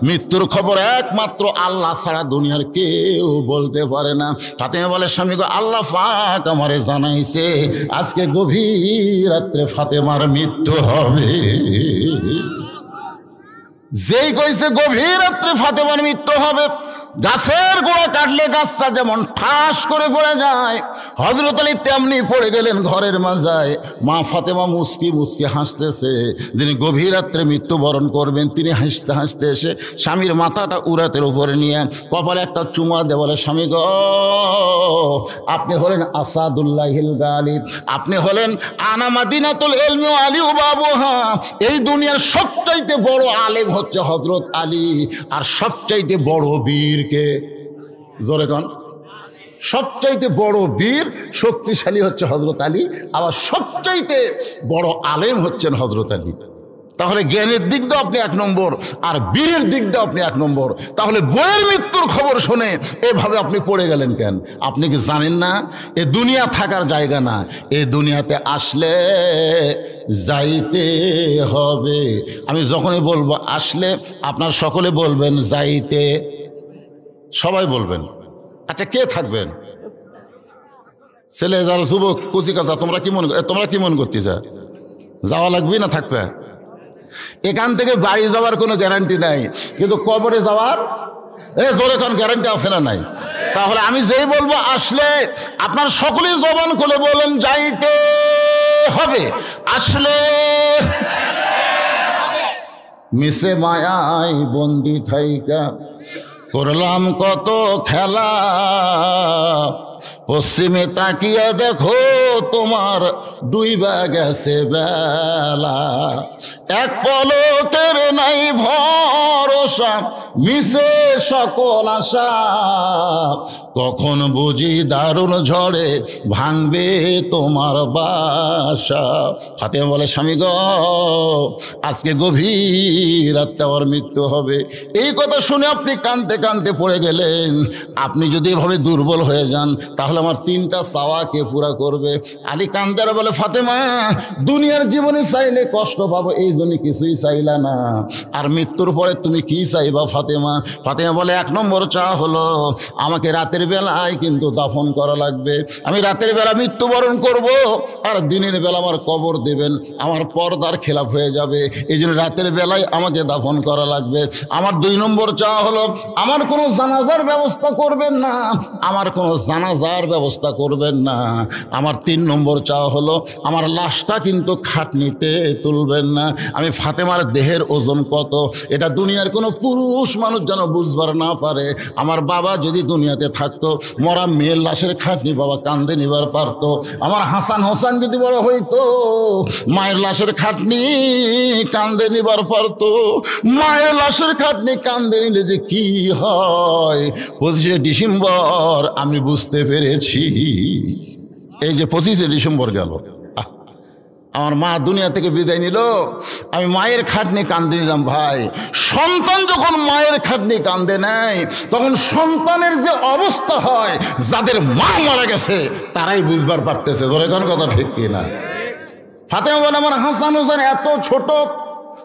মৃত্যুর খবর একমাত্র আল্লাহ ছাড়া দুনিয়ার কেউ বলতে পারে না। ফাতেমা বলে স্বামী গো আল্লাহ পাক আমারে জানাইছে আজকে গভীর রাত্রে ফাতেমার মৃত্যু হবে। যেই কইছে গভীর রাত্রে ফাতেমার মৃত্যু হবে গাছের গোড়া কাটলে গাছটা যেমন ঠাস করে পড়ে যায়, হযরত আলী তেমনি পড়ে গেলেন ঘরের মাজায়। মা ফাতেমা মুস্কি মুস্কি হাসতেছে। যিনি গভীর রাত্রে মৃত্যুবরণ করবেন তিনি হাসতে হাসতে এসে স্বামীর মাথাটা উরাতের উপরে নিয়ে কপালে একটা চুমা দিয়ে বলে, স্বামী গো, আপনি হলেন আসাদুল্লাহিল গালিব, আপনি হলেন আনা মাদিনাতুল ইলমি ওয়া আলী বাবুহা। এই দুনিয়ার সবচাইতে বড় আলেম হচ্ছে হযরত আলী, আর সবচাইতে বড় বীর কে? জোরে কোন? সবচাইতে বড় বীর শক্তিশালী হচ্ছে হযরত আলী, আবার সবচাইতে বড় আলেম হচ্ছেন হযরত আলী। তাহলে জ্ঞানের দিক দিয়ে আপনি এক নম্বর, আর বীরের দিক দিয়ে আপনি এক নম্বর। তাহলে বইয়ের মৃত্যুর খবর শুনে এভাবে আপনি পড়ে গেলেন কেন? আপনি কি জানেন না এ দুনিয়া থাকার জায়গা না, এ দুনিয়াতে আসলে যাইতে হবে। আমি যখনই বলবো আসলে, আপনার সকলে বলবেন যাইতে, সবাই বলবেন। আচ্ছা, কে থাকবেন? ছেলে যারা যুবক কচি কাঁচা, তোমরা কি মনে করতেছে? যাওয়া লাগবে না থাকবে? এখান থেকে বাড়ি যাওয়ার কোনো গ্যারান্টি নাই, কিন্তু কবরে যাওয়ার জোরে কোন গ্যারান্টি আছে না নাই? তাহলে আমি যেই বলবো আসলে, আপনার সকলেই জবান খুলে বলেন যাইতে হবে। আসলে মিশে মায়ায় বন্দি থাইকা করলাম কত খেলা, পশ্চিমে তাকিয়ে দেখো তোমার ডুইবা গেছে বেলা, এক পলকের নাই ভরসা মিশে সকল আশা, কখন বুঝি দারুণ ঝড়ে ভাঙবে তোমার বাসা। ফাতেমা বলে, স্বামী গো, আজকে গভীর রাতে আমার মৃত্যু হবে। এই কথা শুনে আপনি কাঁদতে কাঁদতে পড়ে গেলেন। আপনি যদি এভাবে দুর্বল হয়ে যান তাহলে আমার তিনটা চাওয়া কে পুরা করবে? আলী কান্দারা বলে, ফাতেমা, দুনিয়ার জীবনে চাইলে কষ্ট পাবো এই জন্য কিছুই চাইলা না, আর মৃত্যুর পরে তুমি কি চাইবা ফাতেমা? ফাতেমা বলে, এক নম্বর চা হলো আমাকে রাতের বেলায় কিন্তু দাফন করা লাগবে। আমি রাতের বেলা মৃত্যুবরণ করব, আর দিনের বেলা আমার কবর দেবেন, আমার পর্দার খেলাফ হয়ে যাবে, এই জন্য রাতের বেলায় আমাকে দাফন করা লাগবে। আমার দুই নম্বর চা হলো আমার কোনো জানাজার ব্যবস্থা করবেন না, আমার কোনো জানাজার ব্যবস্থা করবেন না। আমার তিন নম্বর চা হলো আমার লাশটা কিন্তু খাটনিতে তুলবেন না। আমি ফাতেমার দেহের ওজন কত এটা দুনিয়ার কোনো পুরুষ মানুষ যেন বুঝবার না পারে। আমার বাবা যদি দুনিয়াতে থাকতো, মরা মেয়ের লাশের খাটনি বাবা কান্দে নিবার পারতো। আমার হাসান হোসেন যদি বড় হইতো, মায়ের লাশের খাটনি কান্দে নিবার পারতো। মায়ের লাশের খাটনি কান্দে নিলে যে কি হয় 25শে ডিসেম্বর আমি বুঝতে পেরেছি। এই যে 25শে ডিসেম্বর গেল, আমার মা দুনিয়া থেকে বিদায় নিল, আমি মায়ের খাটনি কান্দে নিলাম। ভাই, সন্তান যখন মায়ের খাটনি কান্দে নেয় তখন সন্তানের যে অবস্থা হয়, যাদের মা মারা গেছে তারাই বুঝবার পারতেছে। ধরে কোন কথা ঠিক কিনা? ফাতেমা বলে, আমার হাসান হোসেন এত ছোট,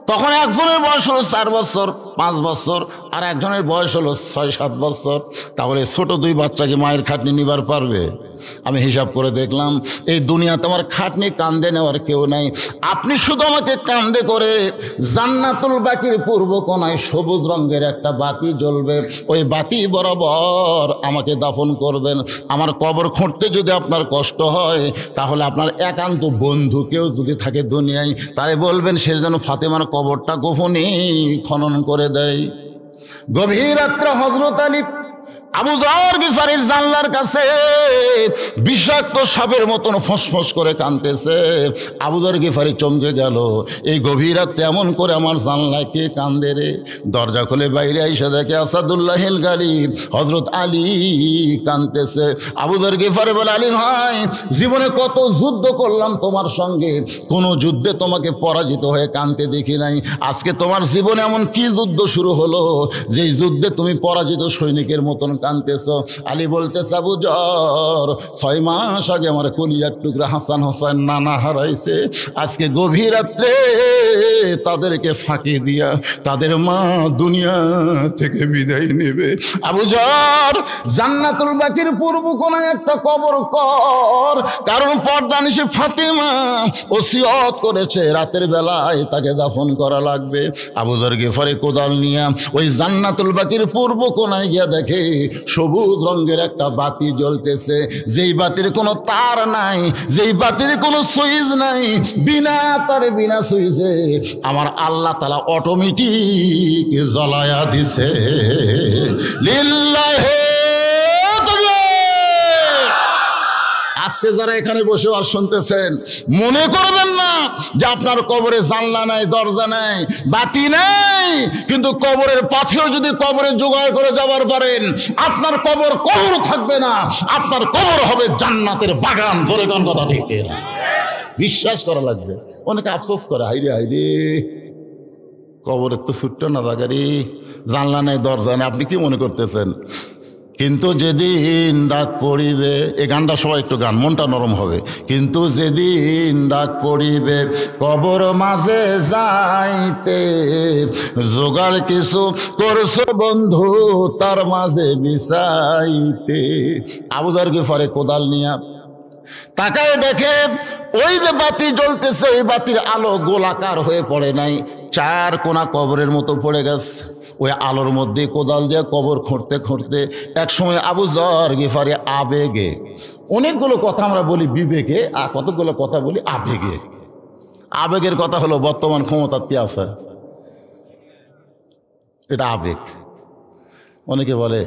তখন একজনের বয়স হলো 4 বছর 5 বছর, আর একজনের বয়স হলো 6-7 বছর। তাহলে ছোট দুই বাচ্চাকে মায়ের খাটনি নিবার পারবে? আমি হিসাব করে দেখলাম এই দুনিয়াতে আমার খাটনি কান্দে নেওয়ার কেউ নাই। আপনি শুধু আমাকে কান্দে করে জান্নাতুল বাকির পূর্ব কোণায় সবুজ রঙের একটা বাতি জ্বলবে, ওই বাতি বরাবর আমাকে দাফন করবেন। আমার কবর খুঁড়তে যদি আপনার কষ্ট হয় তাহলে আপনার একান্ত বন্ধু কেউ যদি থাকে দুনিয়ায়, তাই বলবেন সে যেন ফাতেমার কবরটা গোপনে খনন করে দেয়। গভীর রাত্রে হযরত আলী আবু যর গিফারির জানলার কাছে বিষাক্ত সাপের মতন ফসফস করে কাঁদতেছে। আবু যর গিফারি চমকে গেল, এই গভীর রাতে এমন করে আমার জানলায় কে কান্দে রে? দরজা খুলে বাইরে আইসা দেখে আসাদুল্লাহিল গালিব হযরত আলী কাঁদতেছে। আবু যর গিফারি বলে, আলী ভাই, জীবনে কত যুদ্ধ করলাম তোমার সঙ্গে, কোনো যুদ্ধে তোমাকে পরাজিত হয়ে কাঁদতে দেখি নাই। আজকে তোমার জীবনে এমন কি যুদ্ধ শুরু হলো যেই যুদ্ধে তুমি পরাজিত সৈনিকের মতন কানতেছ? আলী বলতেছে আবু যর 6 মাস আগে আমার কলিজার টুকরা হাসান হোসেন নানা হারাইছে, আজকে গভীর রাত্রে তাদেরকে ফাঁকি দিয়া তাদের মা দুনিয়া থেকে বিদায় নেবে। আবু যর জান্নাতুল বাকির পূর্ব কোণে একটা কবর কর, কারণ পর্দানিশি ফাতেমা ওসিয়ত করেছে রাতের বেলায় তাকে দাফন করা লাগবে। আবু যর গিফারি কোদাল নিয়ে ওই জান্নাতুল বাকির পূর্ব কোণায় গিয়া দেখে সবুজ রঙের একটা বাতি জ্বলতেছে, যেই বাতির কোনো তার নাই, যেই বাতির কোনো সুইচ নাই, বিনা তারে বিনা সুইচে আমার আল্লাহ তাআলা অটোমেটিক জ্বলায়া দিছে। লিল্লাহি আজকে যারা এখানে বসে আর শুনতেছেন, মনে করবেন না যে আপনার কবরে জানলা নাই, দরজা নাই, বাতি নাই, কিন্তু কবরের পাথেও যদি কবরে জোগাড় করে যাবার পারেন, আপনার কবর কবর থাকবে না, আপনার কবর হবে জান্নাতের বাগান। ধরে কোন কথা ঠিক না? বিশ্বাস করা লাগবে। অনেকে আফসোস করে, হাইরে হাইরে কবরের তো ছুট্ট না জায়গারি, জানলা নাই, দরজা নেই। আপনি কি মনে করতেছেন? কিন্তু যেদিন ডাক পড়িবে, এই গানটা সবাই একটু গান, মনটা নরম হবে। কিন্তু যেদিন ডাক পড়িবে কবর মাঝে যাইতে, জোগাড় কিছু করছো বন্ধু তার মাঝে বিছাইতে। আবু যর গিফারি কোদাল নিয়া তাকায় দেখে ওই যে বাতি জ্বলতেছে, ওই বাতির আলো গোলাকার হয়ে পড়ে নাই, 4 কোণা কবরের মতো পড়ে গেছে। ওই আলোর মধ্যে কোদাল দিয়ে কবর খুঁড়তে খুঁড়তে এক সময় আবু যর গিফারি আবেগে, অনেকগুলো কথা আমরা বলি বিবেকে, আর কতগুলো কথা বলি আবেগে। আবেগের কথা হলো বর্তমান ক্ষমতা কি আছে, এটা আবেগ। অনেকে বলে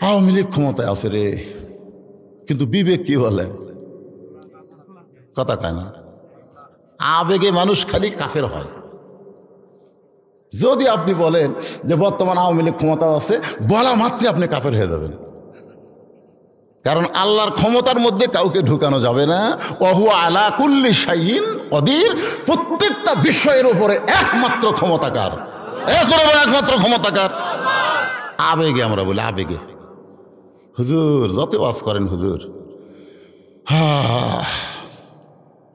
আওয়ামী লীগ ক্ষমতায় আছে রে, কিন্তু বিবেক কি বলে? কথা কয় না। আবেগে মানুষ খালি কাফের হয়। যদি আপনি বলেন যে বর্তমান আওয়ামী লীগ ক্ষমতা আছে, বলা মাত্রই আপনি কাফের হয়ে যাবেন। কারণ আল্লাহর ক্ষমতার মধ্যে কাউকে ঢুকানো যাবে না। ওহু আলা কুল্লি শাইইন কদির, প্রত্যেকটা বিষয়ের উপরে একমাত্র ক্ষমতাকার, একমাত্র ক্ষমতাকার। আবেগে আমরা বলি, আবেগে। হুজুর যত ওয়াজ করেন হুজুর,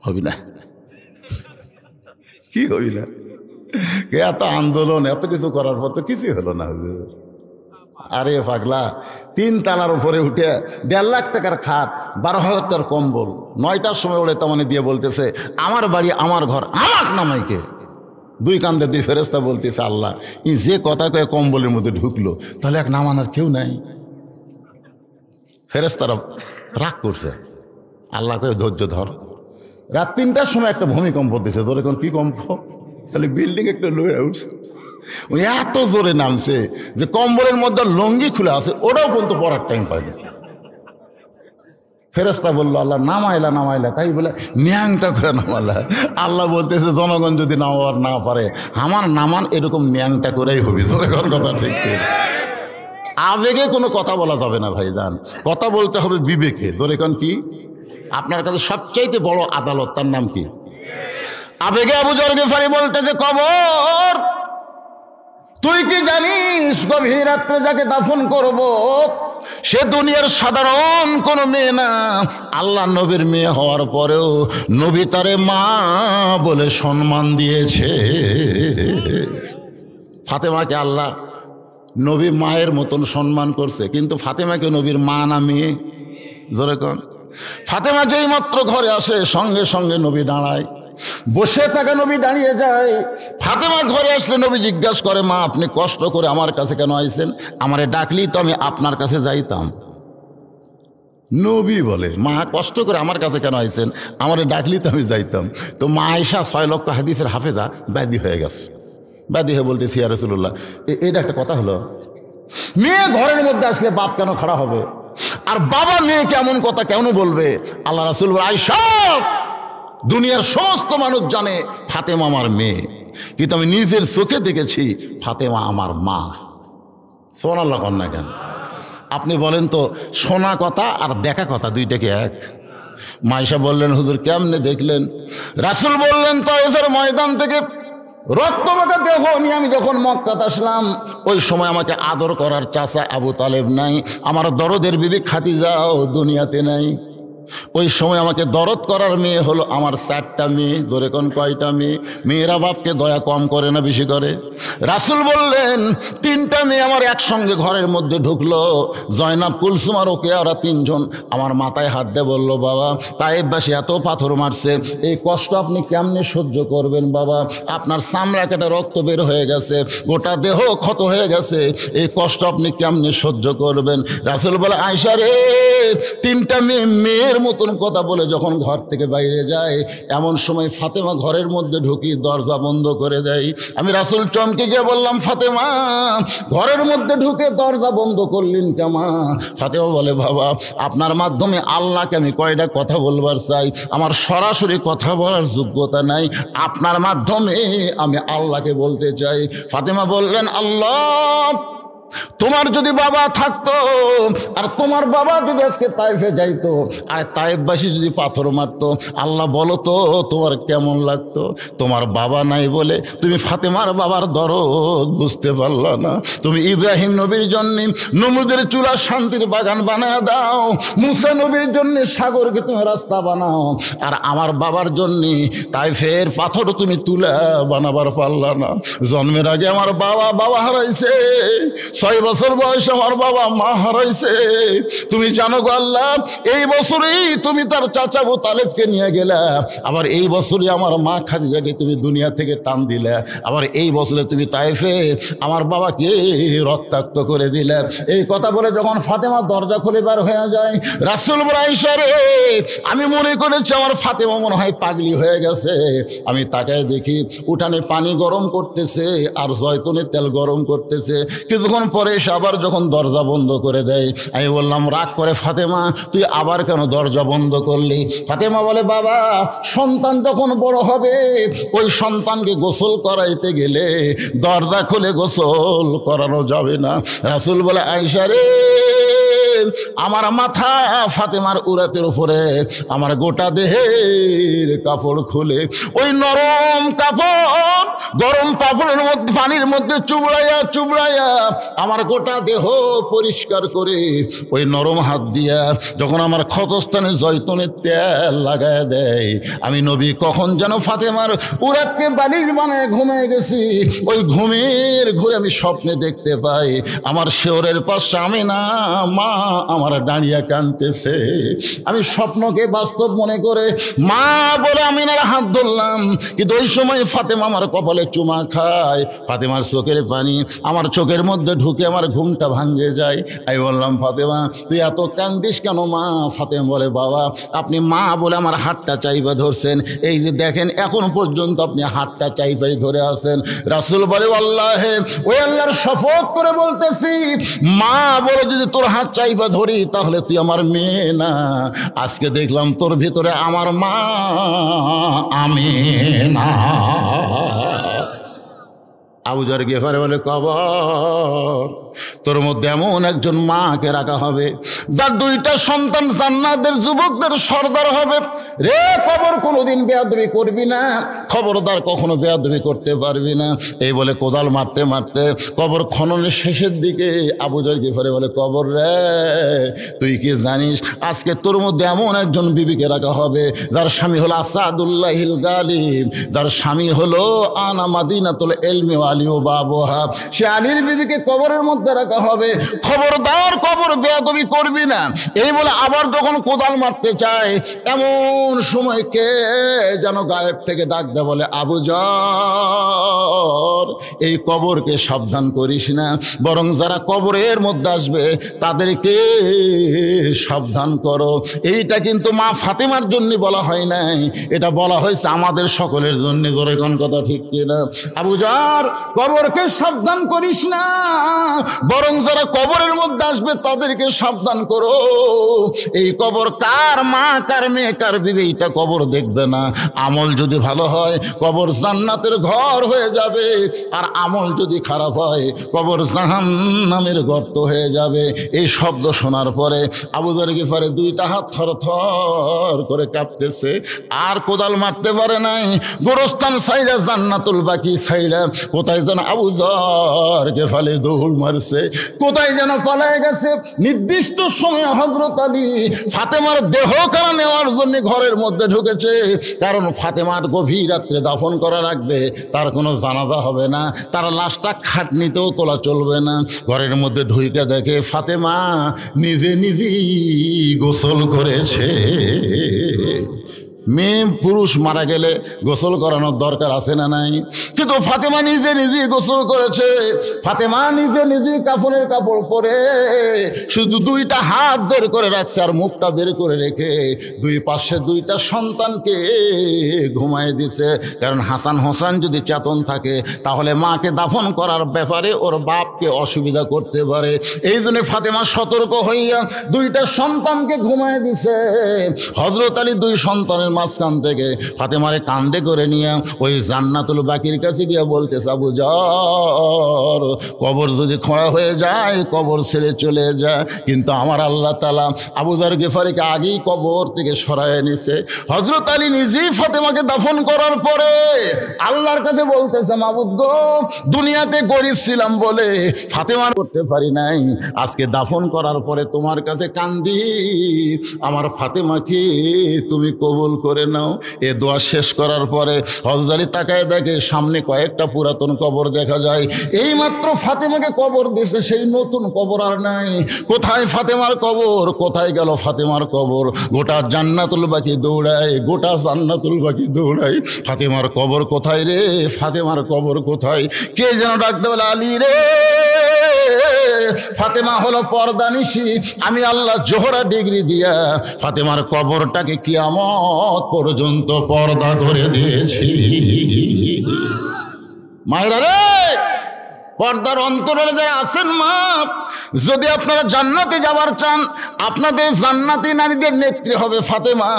হবি না, কি হবি না, এত আন্দোলন এত কিছু করার পর তো কিছুই হলো না হুজুর। আরে পাগলা, 3 তলার উপরে উঠে 1.5 লাখ টাকার খাট, 12,000 টাকার কম্বল, 9টার সময় ওড়ে তামানে দিয়ে বলতেছে আমার বাড়ি আমার ঘর, আমার নামাইকে। 2 কান্দে 2 ফেরেশতা বলতেছে আল্লাহ ই যে কথা কয়ে কম্বলের মধ্যে ঢুকলো, তাহলে এক নামানোর কেউ নাই। ফেরেশতারা রাগ করছে, আল্লাহ কয়ে ধৈর্য ধর। রাত 3টার সময় একটা ভূমিকম্প দিছে। তোর এখন কি কম্প? তাহলে বিল্ডিং একটা লয়ে উঠছে, ওই এত জোরে নামছে যে কম্বলের মধ্যে লঙ্গি খুলে আছে, ওটাও পর্যন্ত পড়ার টাইম পাইনি। ফেরেশতা বললো আল্লাহ নামাইলা নামাইলা, তাই বলে ন্যাংটা করে নামালা। আল্লাহ বলতেছে জনগণ যদি নামাবার না পারে, আমার নামান এরকম ন্যাংটা করেই হবে। জোরে কোন কথা ঠিক? আবেগে কোনো কথা বলা যাবে না ভাইজান, কথা বলতে হবে বিবেকে। জোরে কোন কি? আপনার কাছে সবচাইতে বড় আদালত, তার নাম কি? আবেগে আবু যর গিফারি বলতেছে কবর, তুই কি জানিস গভীর রাত্রে যাকে দাফন করব সে দুনিয়ার সাধারণ কোনো মেয়ে না, আল্লাহ নবীর মেয়ে হওয়ার পরেও নবী তারে মা বলে সম্মান দিয়েছে। ফাতেমাকে আল্লাহ নবী মায়ের মতন সম্মান করছে, কিন্তু ফাতেমাকে নবীর মা না মেয়ে? জোরে কোন? ফাতেমা যেই মাত্র ঘরে আসে সঙ্গে সঙ্গে নবী দাঁড়ায়, বসে থাকা নবী দাঁড়িয়ে যায়। ফাতেমা ঘরে আসলে নবী জিজ্ঞাসা করে মা আপনি কষ্ট করে আমার কাছে কেন আইছেন? আমারে ডাকলি তো আমি আপনার কাছে যাইতাম। নবী বলে মা কষ্ট করে আমার কাছে কেন আইছেন? আমারে ডাকলি তো আমি যাইতাম। তো মা আয়েশা 6 লক্ষ হাদিসের হাফেজা ব্যাধি হয়ে গেছে। ব্যাধি হয়ে বলতেছি ইয়া রাসূলুল্লাহ, এটা একটা কথা হলো? মেয়ে ঘরের মধ্যে আসলে বাপ কেন খাড়া হবে, আর বাবা মেয়েকে এমন কথা কেন বলবে? আল্লাহ রাসূল বলে আয়েশা দুনিয়ার সমস্ত মানুষ জানে ফাতেমা আমার মেয়ে, কিন্তু আমি নিজের চোখে দেখেছি ফাতেমা আমার মা। সুবহানাল্লাহ কন না কেন? আপনি বলেন তো শোনা কথা আর দেখা কথা দুইটাকে এক? মাইশা বললেন হুজুর কেমনে দেখলেন? রাসূল বললেন তায়েফের ময়দান থেকে রক্তমাখা দেহ নিয়ে আমি যখন মক্কাতে আসলাম, ওই সময় আমাকে আদর করার চাচা আবু তালেব নাই, আমার দরদের বিবি খাদিজাও দুনিয়াতে নাই। ওই সময় আমাকে দরদ করার মেয়ে হলো আমার 4টা মেয়ে। ধরে কোন কয়টা মেয়ে? মেয়েরা বাপকে দয়া কম করে না বেশি করে? রাসূল বললেন 3টা মেয়ে আমার একসঙ্গে ঘরের মধ্যে ঢুকলো, জয়নাব, কুলসুম আর ওকে, ওরা 3জন আমার মাথায় হাত দিয়ে বলল, বাবা তায়েববাসী এত পাথর মারছে, এই কষ্ট আপনি কেমনে সহ্য করবেন বাবা? আপনার চামড়া কেটে রক্ত বের হয়ে গেছে, গোটা দেহ ক্ষত হয়ে গেছে, এই কষ্ট আপনি কেমনে সহ্য করবেন? রাসূল বলে, আয়েশা রে, 3টা মেয়ের মতন কথা বলে যখন ঘর থেকে বাইরে যায়, এমন সময় ফাতেমা ঘরের মধ্যে ঢুকি দরজা বন্ধ করে দেয়। আমি রাসূল চমকে গিয়ে বললাম, ফাতেমা ঘরের মধ্যে ঢুকে দরজা বন্ধ করলেন কেমা? ফাতেমা বলে, বাবা আপনার মাধ্যমে আল্লাহকে আমি কয়টা কথা বলবার চাই, আমার সরাসরি কথা বলার যোগ্যতা নাই, আপনার মাধ্যমে আমি আল্লাহকে বলতে চাই। ফাতেমা বললেন, আল্লাহ, তোমার যদি বাবা থাকতো আর তোমার বাবা যদি আজকে তায়েফে যাইতো আর তায়েফবাসী যদি পাথর মারতো, আল্লাহ বলো তো তোমার কেমন লাগতো? তোমার বাবা নাই বলে তুমি ফাতেমার বাবার দরদ বুঝতে পারলা না। তুমি ইব্রাহিম নবীর জন্য নমরুদের চুলা শান্তির বাগান বানায় দাও, মুসা নবীর জন্য সাগরকে তুমি রাস্তা বানাও, আর আমার বাবার জন্য তায়েফের পাথর তুমি তুলা বানাবার পারলা না। জন্মের আগে আমার বাবা হারাইছে, 6 বছর বয়সে আমার বাবা মা হারাইছে। তুমি জানো গো আল্লাহ, এই বছরেই তুমি তার চাচা আবু তালেবকে নিয়ে গেলা, আবার এই বছরই আমার মা খাদিজাকে তুমি দুনিয়া থেকে টান দিলে, আবার এই বছরে তুমি তায়েফে আমার বাবাকে রক্তাক্ত করে দিলে। এই কথা বলে যখন ফাতেমা দরজা খুলে বার হয়ে যায়, রাসূল বলে, আয়েশা রে, আমি মনে করেছি আমার ফাতেমা মনে হয় পাগলি হয়ে গেছে। আমি তাকায় দেখি উঠানে পানি গরম করতেছে আর জয়তুনের তেল গরম করতেছে। কিছুক্ষণ পরে এসে আবার যখন দরজা বন্ধ করে দেয়, আমি বললাম, রাগ করে ফাতেমা তুই আবার কেন দরজা বন্ধ করলি? ফাতেমা বলে, বাবা সন্তান যখন বড় হবে, ওই সন্তানকে গোসল করাইতে গেলে দরজা খুলে গোসল করানো যাবে না। রাসূল বলে, আয়েশা রে, আমার মাথা ফাতেমার উরাতের উপরে আমার গোটা দেহের কাপড় খুলে ওই নরম কাপড় গরম কাপড়ের মধ্যে পানির মধ্যে চুবড়াইয়া আমার গোটা দেহ পরিষ্কার করে ওই নরম হাত দিয়া যখন আমার ক্ষতস্থানে জয়তুনের তেল লাগায় দেয়, আমি নবী কখন যেন ফাতেমার উরাতকে বালিশ বানায় ঘুমিয়ে গেছি। ওই ঘুমের ঘুরে আমি স্বপ্নে দেখতে পাই আমার শেওরের পাশে আমি না মা আমার দাঁড়িয়ে কাঁদতেছে। আমি স্বপ্নকে বাস্তব মনে করে মা বলে আমিনার হাত ধরলাম, কিন্তু ওই সময় ফাতেমা আমার কপালে চুমা খায়, ফাতেমার চোখের পানি আমার চোখের মধ্যে ঢুকে আমার ঘুমটা ভাঙে যায়। আমি বললাম, ফাতেমা তুই এত কান্দিস কেন মা? ফাতেমা বলে, বাবা আপনি মা বলে আমার হাতটা চাইবা ধরছেন, এই যে দেখেন এখন পর্যন্ত আপনি হাতটা চাইবাই ধরে আছেন। রাসূল বলে, আল্লাহে, ওই আল্লাহর শপথ করে বলতেছি, মা বলে যদি তোর হাত চাইবা ধরি তাহলে তুই আমার মেয়ে না। আজকে দেখলাম তোর ভিতরে আমার মা আমিনা। আবু যর গিফারি বলে, কবর তোর মধ্যে এমন একজন মাকে রাখা হবে যার 2টা সন্তান জান্নাতের যুবকদের সর্দার হবে। রে কবর কোনোদিন বেয়াদবি করবি না, খবরদার কখনো বেয়াদবি করতে পারবি না। এই বলে কোদাল মারতে মারতে কবর খননের শেষের দিকে আবু যর গিফারি বলে, কবর রে তুই কি জানিস আজকে তোর মধ্যে এমন একজন বিবিকে রাখা হবে যার স্বামী হলো আসাদুল্লাহিল গালিব, যার স্বামী হলো আনা মাদিনাতুল ইলমি ওয়া আলী ওয়া বাবুহা। সে আলীর বিবিকে কবরের মধ্যে রাখা হবে, খবরদার কবর বেয়াদবি করবি না। এই বলে আবার যখন কোদাল মারতে চায়, এমন সময় কে যেন গায়েব থেকে ডাক দেয়, বলে, আবু যর এই কবরকে সাবধান করিস না, বরং যারা কবরের মধ্যে আসবে তাদেরকে সাবধান করো। এইটা কিন্তু মা ফাতেমার জন্য বলা হয় নাই, এটা বলা হয়েছে আমাদের সকলের জন্য। জোরে কোন কথা ঠিক কিনা? আবু যর কবরকে সাবধান করিস না, বরং যারা কবরের মধ্যে আসবে তাদেরকে সাবধান করো। এই কবর কার মা, কার মেয়ে, কার বিবি, এটা কবর দেখবে না। আমল যদি ভালো হয় কবর জান্নাতের ঘর হয়ে যাবে, আর আমল যদি খারাপ হয় কবর জাহান্নামের গর্ত হয়ে যাবে। এই শব্দ শোনার পরে আবু যর গিফারি দুইটা হাত থরথর করে কাঁপতেছে, আর কোদাল মারতে পারে নাই। গোরস্থান সাইরা জান্নাতুল বাকি সাইরা কোথায় যেন আবু যর গিফারি দৌড় মারছে, কোথায় যেন পালায় গেছে। নির্দিষ্ট সময়ে হযরত আলী ফাতেমার দেহ কারা নেওয়ার জন্য ঘরের মধ্যে ঢুকেছে, কারণ ফাতেমার গভীর রাত্রে দাফন করা লাগবে, তার কোনো জানাজা হবে না, তার লাশটা খাটনিতেও তোলা চলবে না। ঘরের মধ্যে ঢুইকে দেখে ফাতেমা নিজে নিজেই গোসল করেছে। মেয়ে পুরুষ মারা গেলে গোসল করানোর দরকার আছে না নাই? কিন্তু ফাতেমা নিজে নিজেই গোসল করেছে। ফাতেমা নিজে নিজেই কাফনের কাপড় পরে শুধু দুইটা হাত বের করে রাখছে, আর মুখটা বের করে রেখে দুই পাশে দুইটা সন্তানকে ঘুমায় দিছে। কারণ হাসান হোসেন যদি চেতন থাকে তাহলে মাকে দাফন করার ব্যাপারে ওর বাপকে অসুবিধা করতে পারে। এই জন্য ফাতেমা সতর্ক হইয়া দুইটা সন্তানকে ঘুমায় দিছে। হযরত আলী দুই সন্তানের মাঝখান থেকে ফাতেমারে কান্দে করে নিয়ে ওই জান্নাতুল বাকির কাছে গিয়ে বলতেছে, আবু যর, কবর যদি খোঁড়া হয়ে যায় কবর ছেড়ে চলে যায়, কিন্তু আমার আল্লাহ তাআলা আবু যর গিফারিকে আগেই কবর থেকে সরায় নিছে। হযরত আলী নিজেই ফাতেমাকে দাফন করার পরে আল্লাহর কাছে বলতেছে, মাবুদ গো, দুনিয়াতে গরিব ছিলাম বলে ফাতেমার করতে পারি নাই, আজকে দাফন করার পরে তোমার কাছে কান্দি, আমার ফাতেমাকে তুমি কবুল করে নাও। এ দোয়া শেষ করার পরে হযরত আলী তাকায় দেখে সামনে কয়েকটা পুরাতন কবর দেখা যায়। এই মাত্র ফাতেমাকে কবর দিয়েছে, সেই নতুন কবর আর নাই। কোথায় ফাতেমার কবর, কোথায় গেল ফাতেমার কবর? গোটা জান্নাতুল বাকি দৌড়ায়, গোটা জান্নাতুল বাকি দৌড়ায়। ফাতেমার কবর কোথায় রে, ফাতেমার কবর কোথায়? কে যেন ডাকতে বলে, আলী রে, ফাতেমা হলো পর্দানিশী, আমি আল্লাহ জোহরা ডিগ্রি দিয়া ফাতেমার কবরটাকে কিয়ামত পর্যন্ত পর্দা করে দিয়েছি। মায়েরা রে, পর্দার অন্তরে যারা আছেন মা, যদি আপনারা জান্নাতে যাবার চান, আপনাদের জান্নাতি নারীদের নেত্রী হবে ফাতেমা।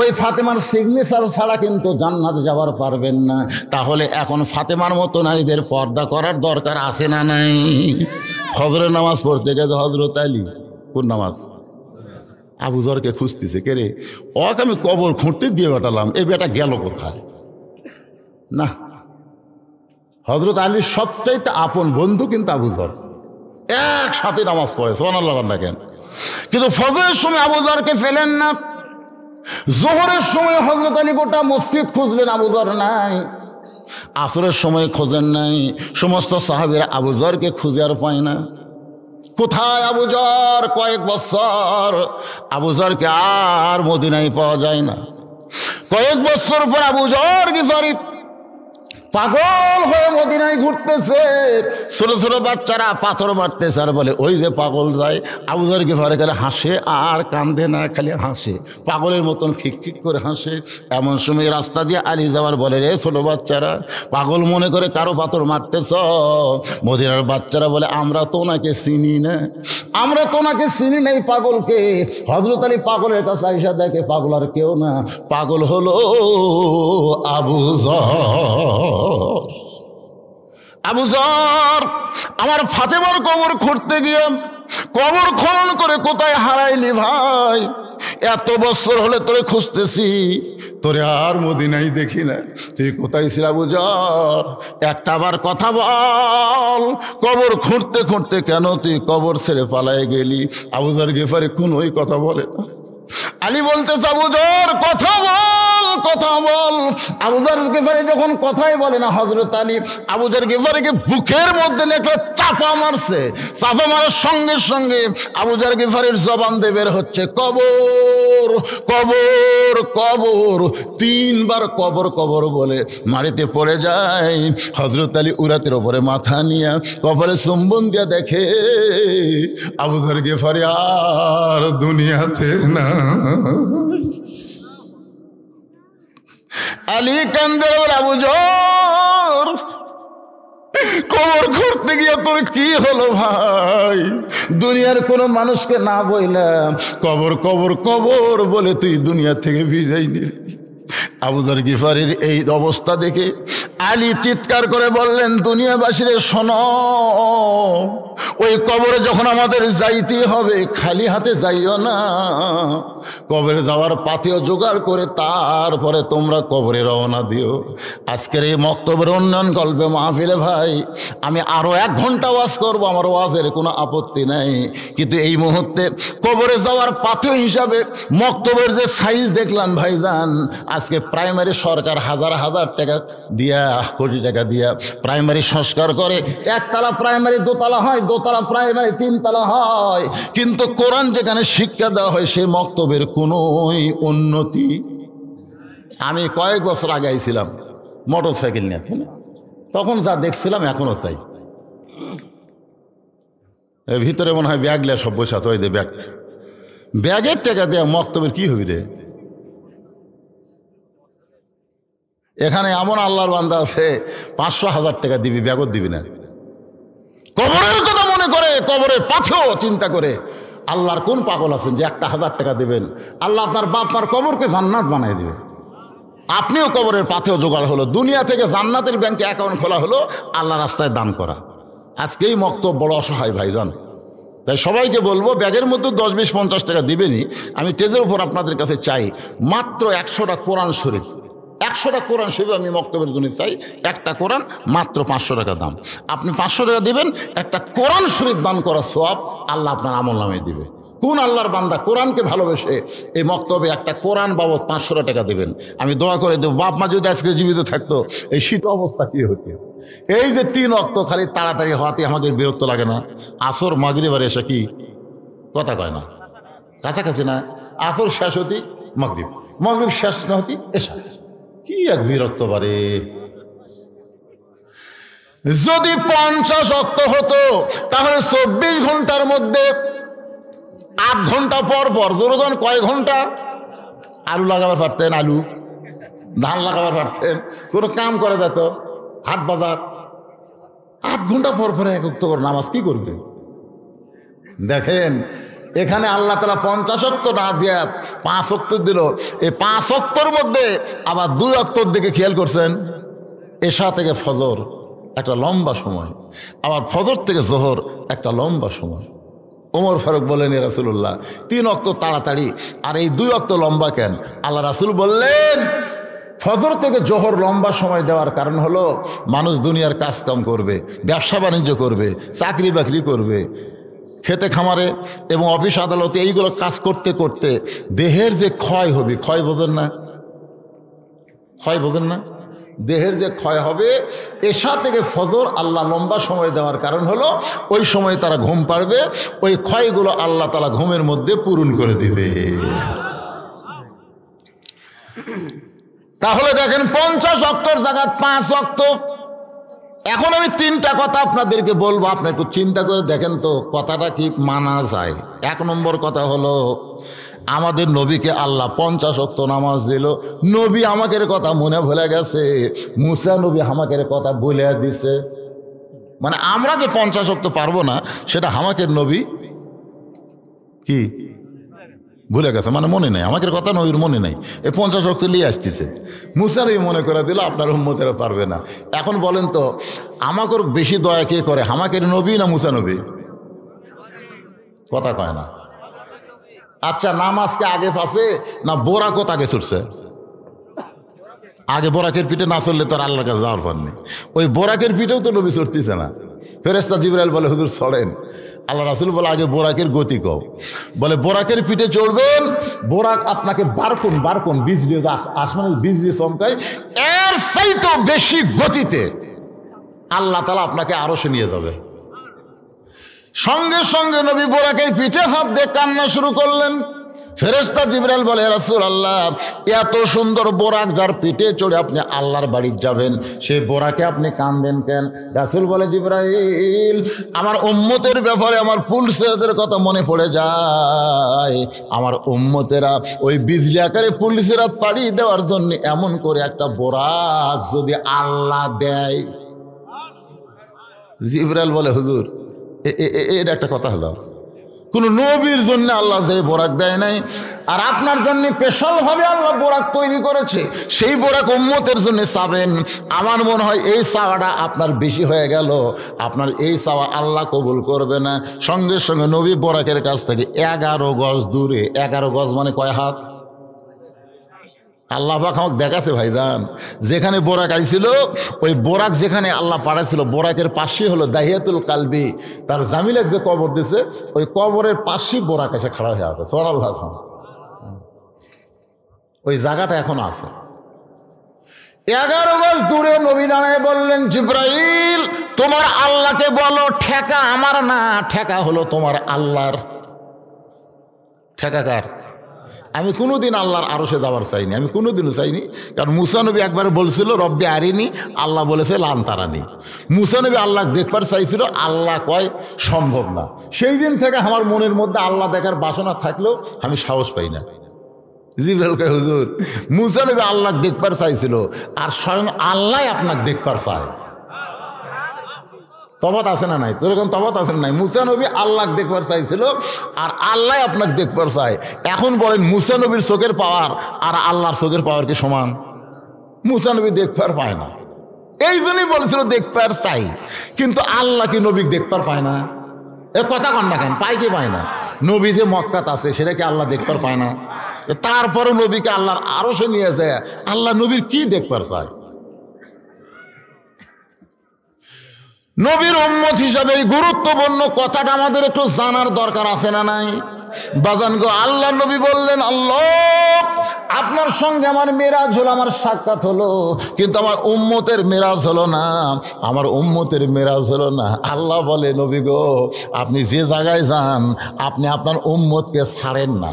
ওই ফাতেমার সিগনেচার ছাড়া কিন্তু জান্নাতে যাবার পারবেন না। তাহলে এখন ফাতেমার মতো নারীদের পর্দা করার দরকার আছে না নাই? ফজরের নামাজ পড়তে গেছে হযরত আলী, কোন নামাজ? আবু যরকে খুঁজতেছে, কে রে? ওকে আমি কবর খুঁড়তে দিয়ে বেটালাম, এই বেটা গেল কোথায়? না, হযরত আলীর সবচাইতে আপন বন্ধু কিন্তু আবু যর, একসাথে নামাজ পড়ে, সুবহানাল্লাহ দেখেন। কিন্তু ফজরের সময় আবু যরকে ফেলেন না। জোহরের সময় হযরত আলী গোটা মসজিদ খুঁজলেন, আবু যর নাই। আসরের সময় খোঁজেন নাই। সমস্ত সাহাবীরা আবু যরকে খুঁজে আর পায় না। কোথায় আবু যর? কয়েক বছর আবু যরকে আর মদিনায় পাওয়া যায় না। কয়েক বছর পর আবু যর গিফারি পাগল হয়ে মদিনায় ঘুরতেছে। ছোট ছোট বাচ্চারা পাথর মারতেছে আর বলে, ওই যে পাগল যায়। আবু যর গিফারি গেলে হাসে আর কান্দে না, খালি হাসে, পাগলের মতন খিকখিক করে হাসে। এমন সময় রাস্তা দিয়ে আলী যাওয়ার বলে, রে ছোট বাচ্চারা, পাগল মনে করে কারো পাথর মারতেছ? মদিনার বাচ্চারা বলে, আমরা তো ওনাকে চিনি না, আমরা তো ওনাকে চিনি নাই পাগলকে। হযরত আলী পাগলের কাছে আইসা দেখে পাগল আর কেউ না, পাগল হলো আবু যর। আবু যর আমার ফাতেমার কবর খুঁড়তে গিয়ে কবর খনন করে কোথায় হারাইলি ভাই? এত বছর হলে তোরে খুঁজতেছি, তোরে আর মদিনায় দেখি না, তুই কোথায় ছিল আবু যর? একটা বার কথা বল, কবর খুঁড়তে খুঁড়তে কেন তুই কবর ছেড়ে পালায় গেলি? আবু যর গিফারি কোনোই কথা বলে না। আলী বলতেছে, আবু যর কথা বল, কথা বল। আবু যর গিফারি যখন কথাই বলে না, হযরত আলী আবু যর গিফারিকে বুকের মধ্যে একটা চাপা মারছে। চাপা মারার সঙ্গে সঙ্গে আবু যর গিফারির জবান দিয়ে বের হচ্ছে, কবর কবর কবর। তিনবার কবর কবর বলে মারিতে পড়ে যায়। হযরত আলী উরাতের ওপরে মাথা নিয়ে কবরে চুম্বন দিয়া দেখে আবু যর গিফারি আর দুনিয়াতে না। আলী কান্দের বলে, আবু যর কবর করতে গিয়ে তোর কি হলো ভাই? দুনিয়ার কোনো মানুষকে না বললাম, কবর কবর কবর বলে তুই দুনিয়া থেকে বিদায় নিলি। আবু যর গিফারির এই অবস্থা দেখে আলী চিৎকার করে বললেন, দুনিয়াবাসীরে শোনো, ওই কবরে যখন আমাদের যাইতে হবে খালি হাতে যাইও না, কবরে যাওয়ার পাথেও জোগাড় করে তারপরে তোমরা কবরে রওনা দিও। আজকের এই মক্তবের উন্নয়ন গল্পে মাহফিলে ভাই আমি আরো 1 ঘন্টা ওয়াজ করবো, আমার ওয়াজের কোনো আপত্তি নাই, কিন্তু এই মুহূর্তে কবরে যাওয়ার পাথেও হিসাবে মক্তবের যে সাইজ দেখলাম ভাইজান, আজকে প্রাইমারি সরকার হাজার হাজার টাকা দিয়া, কোটি টাকা দিয়া প্রাইমারি সংস্কার করে। 1 তলা প্রাইমারি 2 তলা হয়, 2 তলা প্রাইমারি 3 তলা হয়, কিন্তু কোরআন যেখানে শিক্ষা দেওয়া হয় সেই মক্তবের কোনোই উন্নতি। আমি কয়েক বছর আগে আইছিলাম মোটর সাইকেল নিয়ে, তখন যা দেখছিলাম এখনও তাই। ভিতরে মনে হয় ব্যাগ লিয়া সব বসে আছে, ওই যে ব্যাগ, ব্যাগের টাকা দেয়া মক্তবের কি হবি রে? এখানে এমন আল্লাহর বান্দা আছে 500,000 টাকা দিবি, ব্যাগও দিবি না। কবরের কথা মনে করে, কবরের পাথেও চিন্তা করে। আল্লাহর কোন পাগল আছেন যে 1,000 টাকা দেবেন? আল্লাহ আপনার বাপ মার কবরকে জান্নাত বানিয়ে দেবে। আপনিও কবরের পাথেও জোগাড় হলো, দুনিয়া থেকে জান্নাতের ব্যাংকে অ্যাকাউন্ট খোলা হলো আল্লাহ রাস্তায় দান করা। আজকেই মক্তব বড় অসহায় ভাইজান। তাই সবাইকে বলবো ব্যাগের মধ্যে 10, 20, 50 টাকা দিবেনই। আমি টেজের উপর আপনাদের কাছে চাই মাত্র 100টা কোরআন শরীফ, 100টা কোরআন শরীফ আমি মক্তবের জন্য চাই। একটা কোরআন মাত্র 500 টাকা দাম। আপনি 500 টাকা দিবেন, একটা কোরআন শরীফ দান করার সওয়াব আল্লাহ আপনার আমল নামে দিবে। কোন আল্লাহর বান্দা কোরআনকে ভালোবেসে এই মক্তবে একটা কোরআন বাবদ 500 টাকা দেবেন? আমি দোয়া করে দেব, বাপ মা যদি আজকে জীবিত থাকতো এই শীত অবস্থা কি হতো? এই যে 3 ওয়াক্ত খালি তাড়াতাড়ি হওয়াতে আমাদের বিরক্ত লাগে না? আসর মাগরিব আর এসে কি কথা কয় না, কাছাকাছি না? আসর শেষ হতি মাগরিব, মাগরিব শেষ না হতি এসা, কি এক বিরক্ত বারে। যদি 50 ওয়াক্ত হতো তাহলে 24 ঘন্টার মধ্যে 8 ঘন্টা পর পর, জোরগণ কয় ঘন্টা আলু লাগাবার পারতেন, আলু ধান লাগাবার পারতেন, কোনো কাম করে যেত, হাট বাজার। 8 ঘন্টা পর পরে 1 ওয়াক্ত করে নামাজ কি করবে? দেখেন এখানে আল্লাহ তাআলা 50 ওয়াক্ত না দিয়ে 5 ওয়াক্ত দিল। এই 5 ওয়াক্তর মধ্যে আবার 2 ওয়াক্তর দিকে খেয়াল করছেন, এশা থেকে ফজর একটা লম্বা সময়, আবার ফজর থেকে জোহর একটা লম্বা সময়। ওমর ফারুক বলেন, ইয়া রাসূলুল্লাহ 3 ওয়াক্ত তাড়াতাড়ি আর এই 2 ওয়াক্ত লম্বা কেন? আল্লাহ রাসূল বললেন, ফজর থেকে জোহর লম্বা সময় দেওয়ার কারণ হলো মানুষ দুনিয়ার কাজকাম করবে, ব্যবসা বাণিজ্য করবে, চাকরি বাকরি করবে, খেতে খামারে এবং অফিস আদালতে এইগুলো কাজ করতে করতে দেহের যে ক্ষয় হবে, ক্ষয় বোঝেন না? ক্ষয় বোঝেন না? দেহের যে ক্ষয় হবে, এশা থেকে ফজর আল্লাহ লম্বা সময় দেওয়ার কারণ হলো ওই সময় তারা ঘুম পাড়বে, ওই ক্ষয়গুলো আল্লাহ তাআলা ঘুমের মধ্যে পূরণ করে দিবে। তাহলে দেখেন 50 ওয়াক্তর জায়গায় 5 ওয়াক্ত। এখন আমি 3টা কথা আপনাদেরকে বলবো, আপনি একটু চিন্তা করে দেখেন তো কথাটা কি মানা যায়। 1 নম্বর কথা হলো, আমাদের নবীকে আল্লাহ 50 ওয়াক্ত নামাজ দিল। নবী আমাদের কথা মনে ভুলে গেছে, মুসা নবী আমাদের কথা বলে দিছে। মানে আমরা যে 50 ওয়াক্ত পারবো না সেটা আমাদের নবী কি ভুলে গেছে, মানে মনে নেই, আমাদের কথা নবীর মনে নেই। এই 50 ওয়াক্ত নিয়ে আসতেছে, মুসা নবী মনে করে দিল, আপনার উম্মতেরা পারবে না। এখন বলেন তো আমাদের বেশি দয়া কে করে, আমাদের নবী না মুসা নবী? কথা কয় না। আচ্ছা নামাজকে আগে ফাঁসে না বোরাকত আগে ছুটছে? আগে বোরাকের পিঠে না চললে তো আর আল্লাহর কাছে যাওয়ার পর নেই। ওই বোরাকের পিঠেও তো নবী চড়তেছে না। ফেরেশতা জিবরাইল বলে, হুজুর চড়েন। আল্লাহ রাসূল বলে, আগে বোরাকের গতি কও। বলে বোরাকের পিঠে চড়বেন, বোরাক আপনাকে বারকুন বিজলি, আসমানের বিজলি চমকায়, এর চাইতেও বেশি গতিতে আল্লাহ তাআলা আপনাকে আরশে নিয়ে যাবে। সঙ্গে সঙ্গে নবী বোরাকের পিঠে হাত দিয়ে কান্না শুরু করলেন। ফেরেশতা জিবরাইল বলে, রাসূলুল্লাহ এত সুন্দর বোরাক যার পিঠে চড়ে আপনি আল্লাহর বাড়ি যাবেন, সেই বোরাকে আপনি কাঁদেন কেন? রাসূল বলে, জিবরাইল আমার উম্মতের ব্যাপারে আমার পুলসেরাদের কথা মনে পড়ে যায়। আমার উম্মতেরা ওই বিজলি আকারে পুলসেরাত পাড়ি দেওয়ার জন্য এমন করে একটা বোরাক যদি আল্লাহ দেয়, জিবরাইল বলে হুজুর এটা একটা কথা হলো, কোন নবীর জন্য আল্লাহ যে বোরাক দেয় নাই, আর আপনার জন্য স্পেশালভাবে আল্লাহ বোরাক তৈরি করেছে, সেই বোরাক উম্মতের জন্য চাবেন। আমার মনে হয় এই চাওয়াটা আপনার বেশি হয়ে গেল, আপনার এই চাওয়া আল্লাহ কবুল করবে না। সঙ্গে সঙ্গে নবী বোরাকের কাছ থেকে 11 গজ দূরে, 11 গজ মানে কয় হাত? আল্লাহ পাক আমাকে দেখাছে ভাইজান, যেখানে বোরাক আইছিল ওই বোরাক যেখানে আল্লাহ পাঠাইছিল, বোরাকের পাশে হলো দাহিয়াতুল কালবি, তার জামিলাক যে কবর দিছে ওই কবরের পাশেই বোরাক এসে খাড়া হয়ে আছে। সুবহানাল্লাহ। ওই জায়গাটা এখন আছে। 11 গজ দূরে নবী দাঁড়ায় বললেন, জিবরাইল তোমার আল্লাহকে বলো ঠেকা আমার না, ঠেকা হলো তোমার আল্লাহর। ঠেকা কার? আমি কোনোদিন আল্লাহর আরশে যাওয়ার চাইনি, আমি কোনোদিনও চাইনি। কারণ মুসা নবী একবার বলছিল রব্বি আরিনি, আল্লাহ বলেছে লান তারানি। মুসা নবী আল্লাহ দেখবার চাইছিল, আল্লাহ কয় সম্ভব না। সেই দিন থেকে আমার মনের মধ্যে আল্লাহ দেখার বাসনা থাকলেও আমি সাহস পাই না। জিবরাইল কয় হুজুর মুসা নবী আল্লাহ দেখবার চাইছিল, আর স্বয়ং আল্লাহ আপনাকে দেখবার চায়। তফাৎ আছে না নাই? তোর এখন তফাৎ আছে না নাই? মুসা নবী আল্লাহ দেখবার চাইছিল, আর আল্লাহ আপনাকে দেখবার চায়। এখন বলেন মুসা নবীর চোখের পাওয়ার আর আল্লাহর চোখের পাওয়ার কি সমান? মুসা নবী দেখবার পায় না, এই জন্যই বলেছিল দেখবার চাই। কিন্তু আল্লাহ কি নবী দেখবার পায় না? এ কথা কন না কেন? পায় কি পায় না? নবী যে মক্কাত আছে সেটা কি আল্লাহ দেখবার পায় না? তারপরে নবীকে আল্লাহর আরশে নিয়ে যায়, আল্লাহ নবীর কি দেখবার চায়? নবীর উম্মত হিসাবে এই গুরুত্বপূর্ণ কথাটা আমাদের একটু জানার দরকার আছে না নাই? বাজান গো, আল্লাহ নবী বললেন, আল্লাহ আপনার সঙ্গে আমার মেরাজ হলো, আমার সাক্ষাৎ হলো, কিন্তু আমার উম্মতের মেরাজ হলো না, আমার উম্মতের মেরাজ হলো না। আল্লাহ বলে, নবী গো আপনি যে জায়গায় যান আপনি আপনার উম্মতকে ছাড়েন না।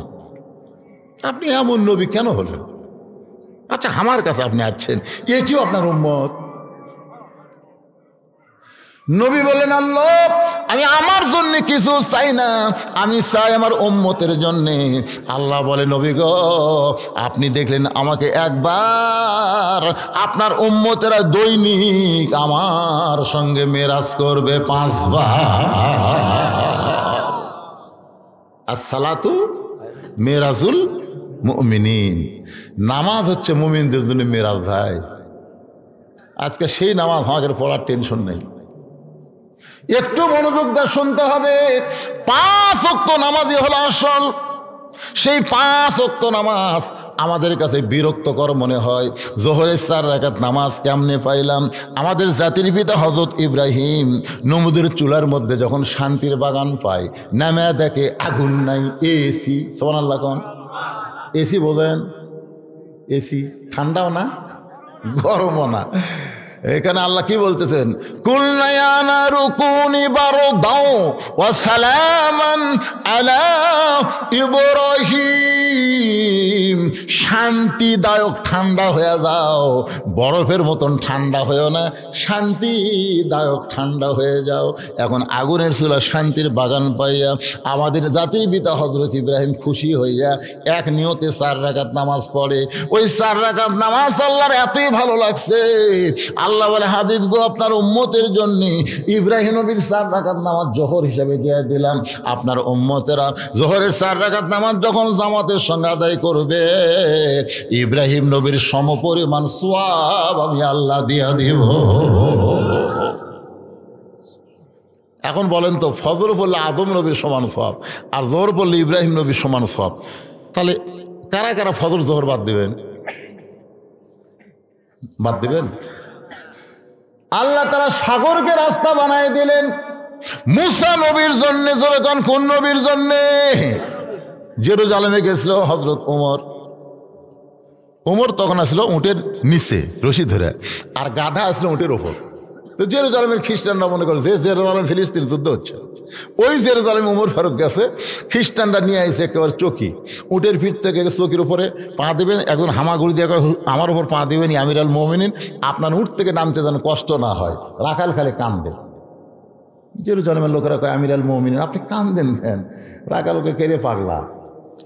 আপনি এমন নবী কেন হলেন? আচ্ছা আমার কাছে আপনি আসছেন, এটিও আপনার উম্মত। নবী বলেন, আল্লাহ আমি আমার জন্য কিছু চাই না, আমি চাই আমার উম্মতের জন্যে। আল্লাহ বলে, নবী গো আপনি দেখলেন আমাকে একবার, আপনার উম্মতেরা দৈনিক আমার সঙ্গে মেরাজ করবে 5 বার। আসসালাতু মেরাজুল মুমিনিন, নামাজ হচ্ছে মুমিনদের জন্য মেরাজ। ভাই আজকে সেই নামাজ আমাদের পড়ার টেনশন নেই। একটু মনোযোগ দিয়ে শুনতে হবে। 5 ওয়াক্ত নামাজই হলো আসল। সেই 5 ওয়াক্ত নামাজ আমাদের কাছে বিরক্তকর মনে হয়। জোহরের 4 রাকাত নামাজ কেমনে পাইলাম? আমাদের জাতির পিতা হযরত ইব্রাহিম নমরুদের চুলার মধ্যে যখন শান্তির বাগান পায়, নামে দেখে আগুন নাই, এসি। সুবহানাল্লাহ কোন? এসি বোঝেন? এসি ঠান্ডাও না গরমও না। এখানে আল্লাহ কি বলতেছেন? কুলনা ইয়া নারু কুনি বারদাও ওয়া সালামান আলা ইব্রাহিম, শান্তিদায়ক ঠান্ডা হয়ে যাও, বরফের মতন ঠান্ডা হয়েও না, শান্তিদায়ক ঠান্ডা হয়ে যাও। এখন আগুনের চুলা শান্তির বাগান পাইয়া আমাদের জাতির পিতা হযরত ইব্রাহিম খুশি হইয়া এক নিয়তে 4 রাকাত নামাজ পড়ে। ওই 4 রাকাত নামাজ আল্লাহর এতই ভালো লাগছে, আল্লাহ বলে, হাবিব গো আপনার উম্মতের জন্য ইব্রাহিম নবীর 4 রাকাত নামাজ জোহর হিসেবে দিয়ে দিলাম। আপনার উম্মতেরা জোহরের 4 রাকাত নামাজ যখন জামাতের সঙ্গে আদায় করবে, ইব্রাহিম নবীর সমপরিমাণ সওয়াব আমি আল্লাহ দিয়া দিব। এখন বলেন তো, ফজর পড়লে আদম নবীর সমান সওয়াব, আর জোহর পড়লে ইব্রাহিম নবীর সমান সওয়াব, তাহলে কারা কারা ফজর জোহর বাদ দিবেন? বাদ দিবেন? আল্লাহ তাআলা সাগরকে রাস্তা বানায় দিলেন মুসা নবীর জন্য। যখন কোন নবীর জন্য? জেরুজালেমে গেছিল হযরত ওমর তখন আসলো উটের নিচে রশি ধরে, আর গাধা আসলো উটের ওপর। তো জেরুজালেমের খ্রিস্টানরা মনে করে যে জেরুজালেম ফিলিস্তিন যুদ্ধ হচ্ছে, ওই জেরুজালেম ওমর ফারুক গেছে, খ্রিস্টানরা নিয়ে আসে একেবারে চকি, উটের পিঠ থেকে চকির উপরে পা দেবেন, একজন হামাগুড়ি দিয়ে আমার উপর পা দেবেন, আমির আল মোমিনিন আপনার উট থেকে নামতে যেন কষ্ট না হয়। রাখাল খালে কান্দে। জেরুজালেমের লোকেরা কয়, আমির আল মোমিনিন আপনি কান্দেন কেন? রাখালকে কেড়ে পাগলা,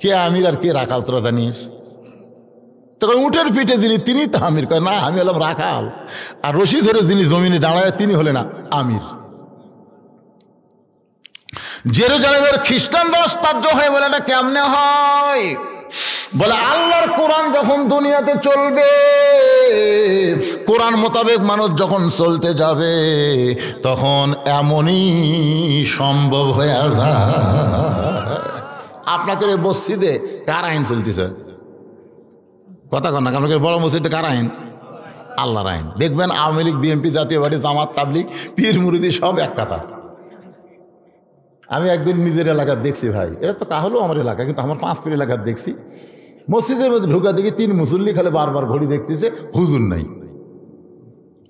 কে আমির আর কে রাখাল তোরা জানিস? তখন উটের পিঠে যিনি তিনি তো আমির। কয় না, আমি হলাম রাখাল, আর রশি ধরে যিনি জমিনে দাঁড়ায় তিনি হলেন আমির। জেরুজালেমের খ্রিস্টানরা আশ্চর্য হয়ে বলে এটা কেমনে হয়? বলে আল্লাহর কোরআন যখন দুনিয়াতে চলবে, কোরআন মোতাবেক মানুষ যখন চলতে যাবে, তখন এমনই সম্ভব হয়ে যায়। আপনাকে মসজিদে কার আইন চলতেছে? কথা কন না, আপনাকে বড় মসজিদে কার আইন? আল্লাহর আইন। দেখবেন আওয়ামী লীগ, বিএনপি, জাতীয় পার্টি, জামাত, তাবলীগ, পীর মুরিদি সব এক কথা। আমি একদিন নিজের এলাকার দেখছি, ভাই এটা তো কাহলো আমার এলাকা, কিন্তু আমার 5 পীর এলাকার দেখছি মসজিদের মধ্যে ঢুকা দেখি 3 মুসল্লি খালি বারবার ঘড়ি দেখতেছে, হুজুর নাই।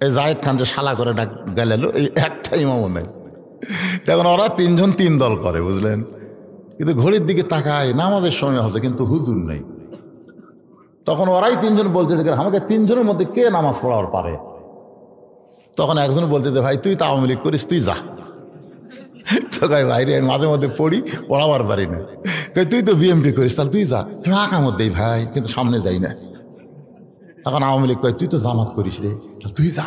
এই জায়েদ খান যে শালা করে ডাক গেল, এই একটা ইমামও নাই। তখন ওরা 3 জন 3 দল করে, বুঝলেন? কিন্তু ঘড়ির দিকে তাকায়, নামাজের সময় হচ্ছে কিন্তু হুজুর নাই। তখন ওরাই 3 জন বলতেছে আমাকে 3 জনের মধ্যে কে নামাজ পড়ার পারে? তখন একজন বলতেছে ভাই তুই তো আওয়ামী লীগ করিস, তুই যা। তো কয় ভাইরে আমি মাঝে মধ্যে পড়ি, পড়াবার পারি না। তুই তো বিএমপি করিস, তাহলে তুই যা। আঁকার মধ্যেই ভাই, কিন্তু সামনে যাই না। এখন আওয়ামী লীগ কয় তুই তো জামাত করিস রে, তাহলে তুই যা।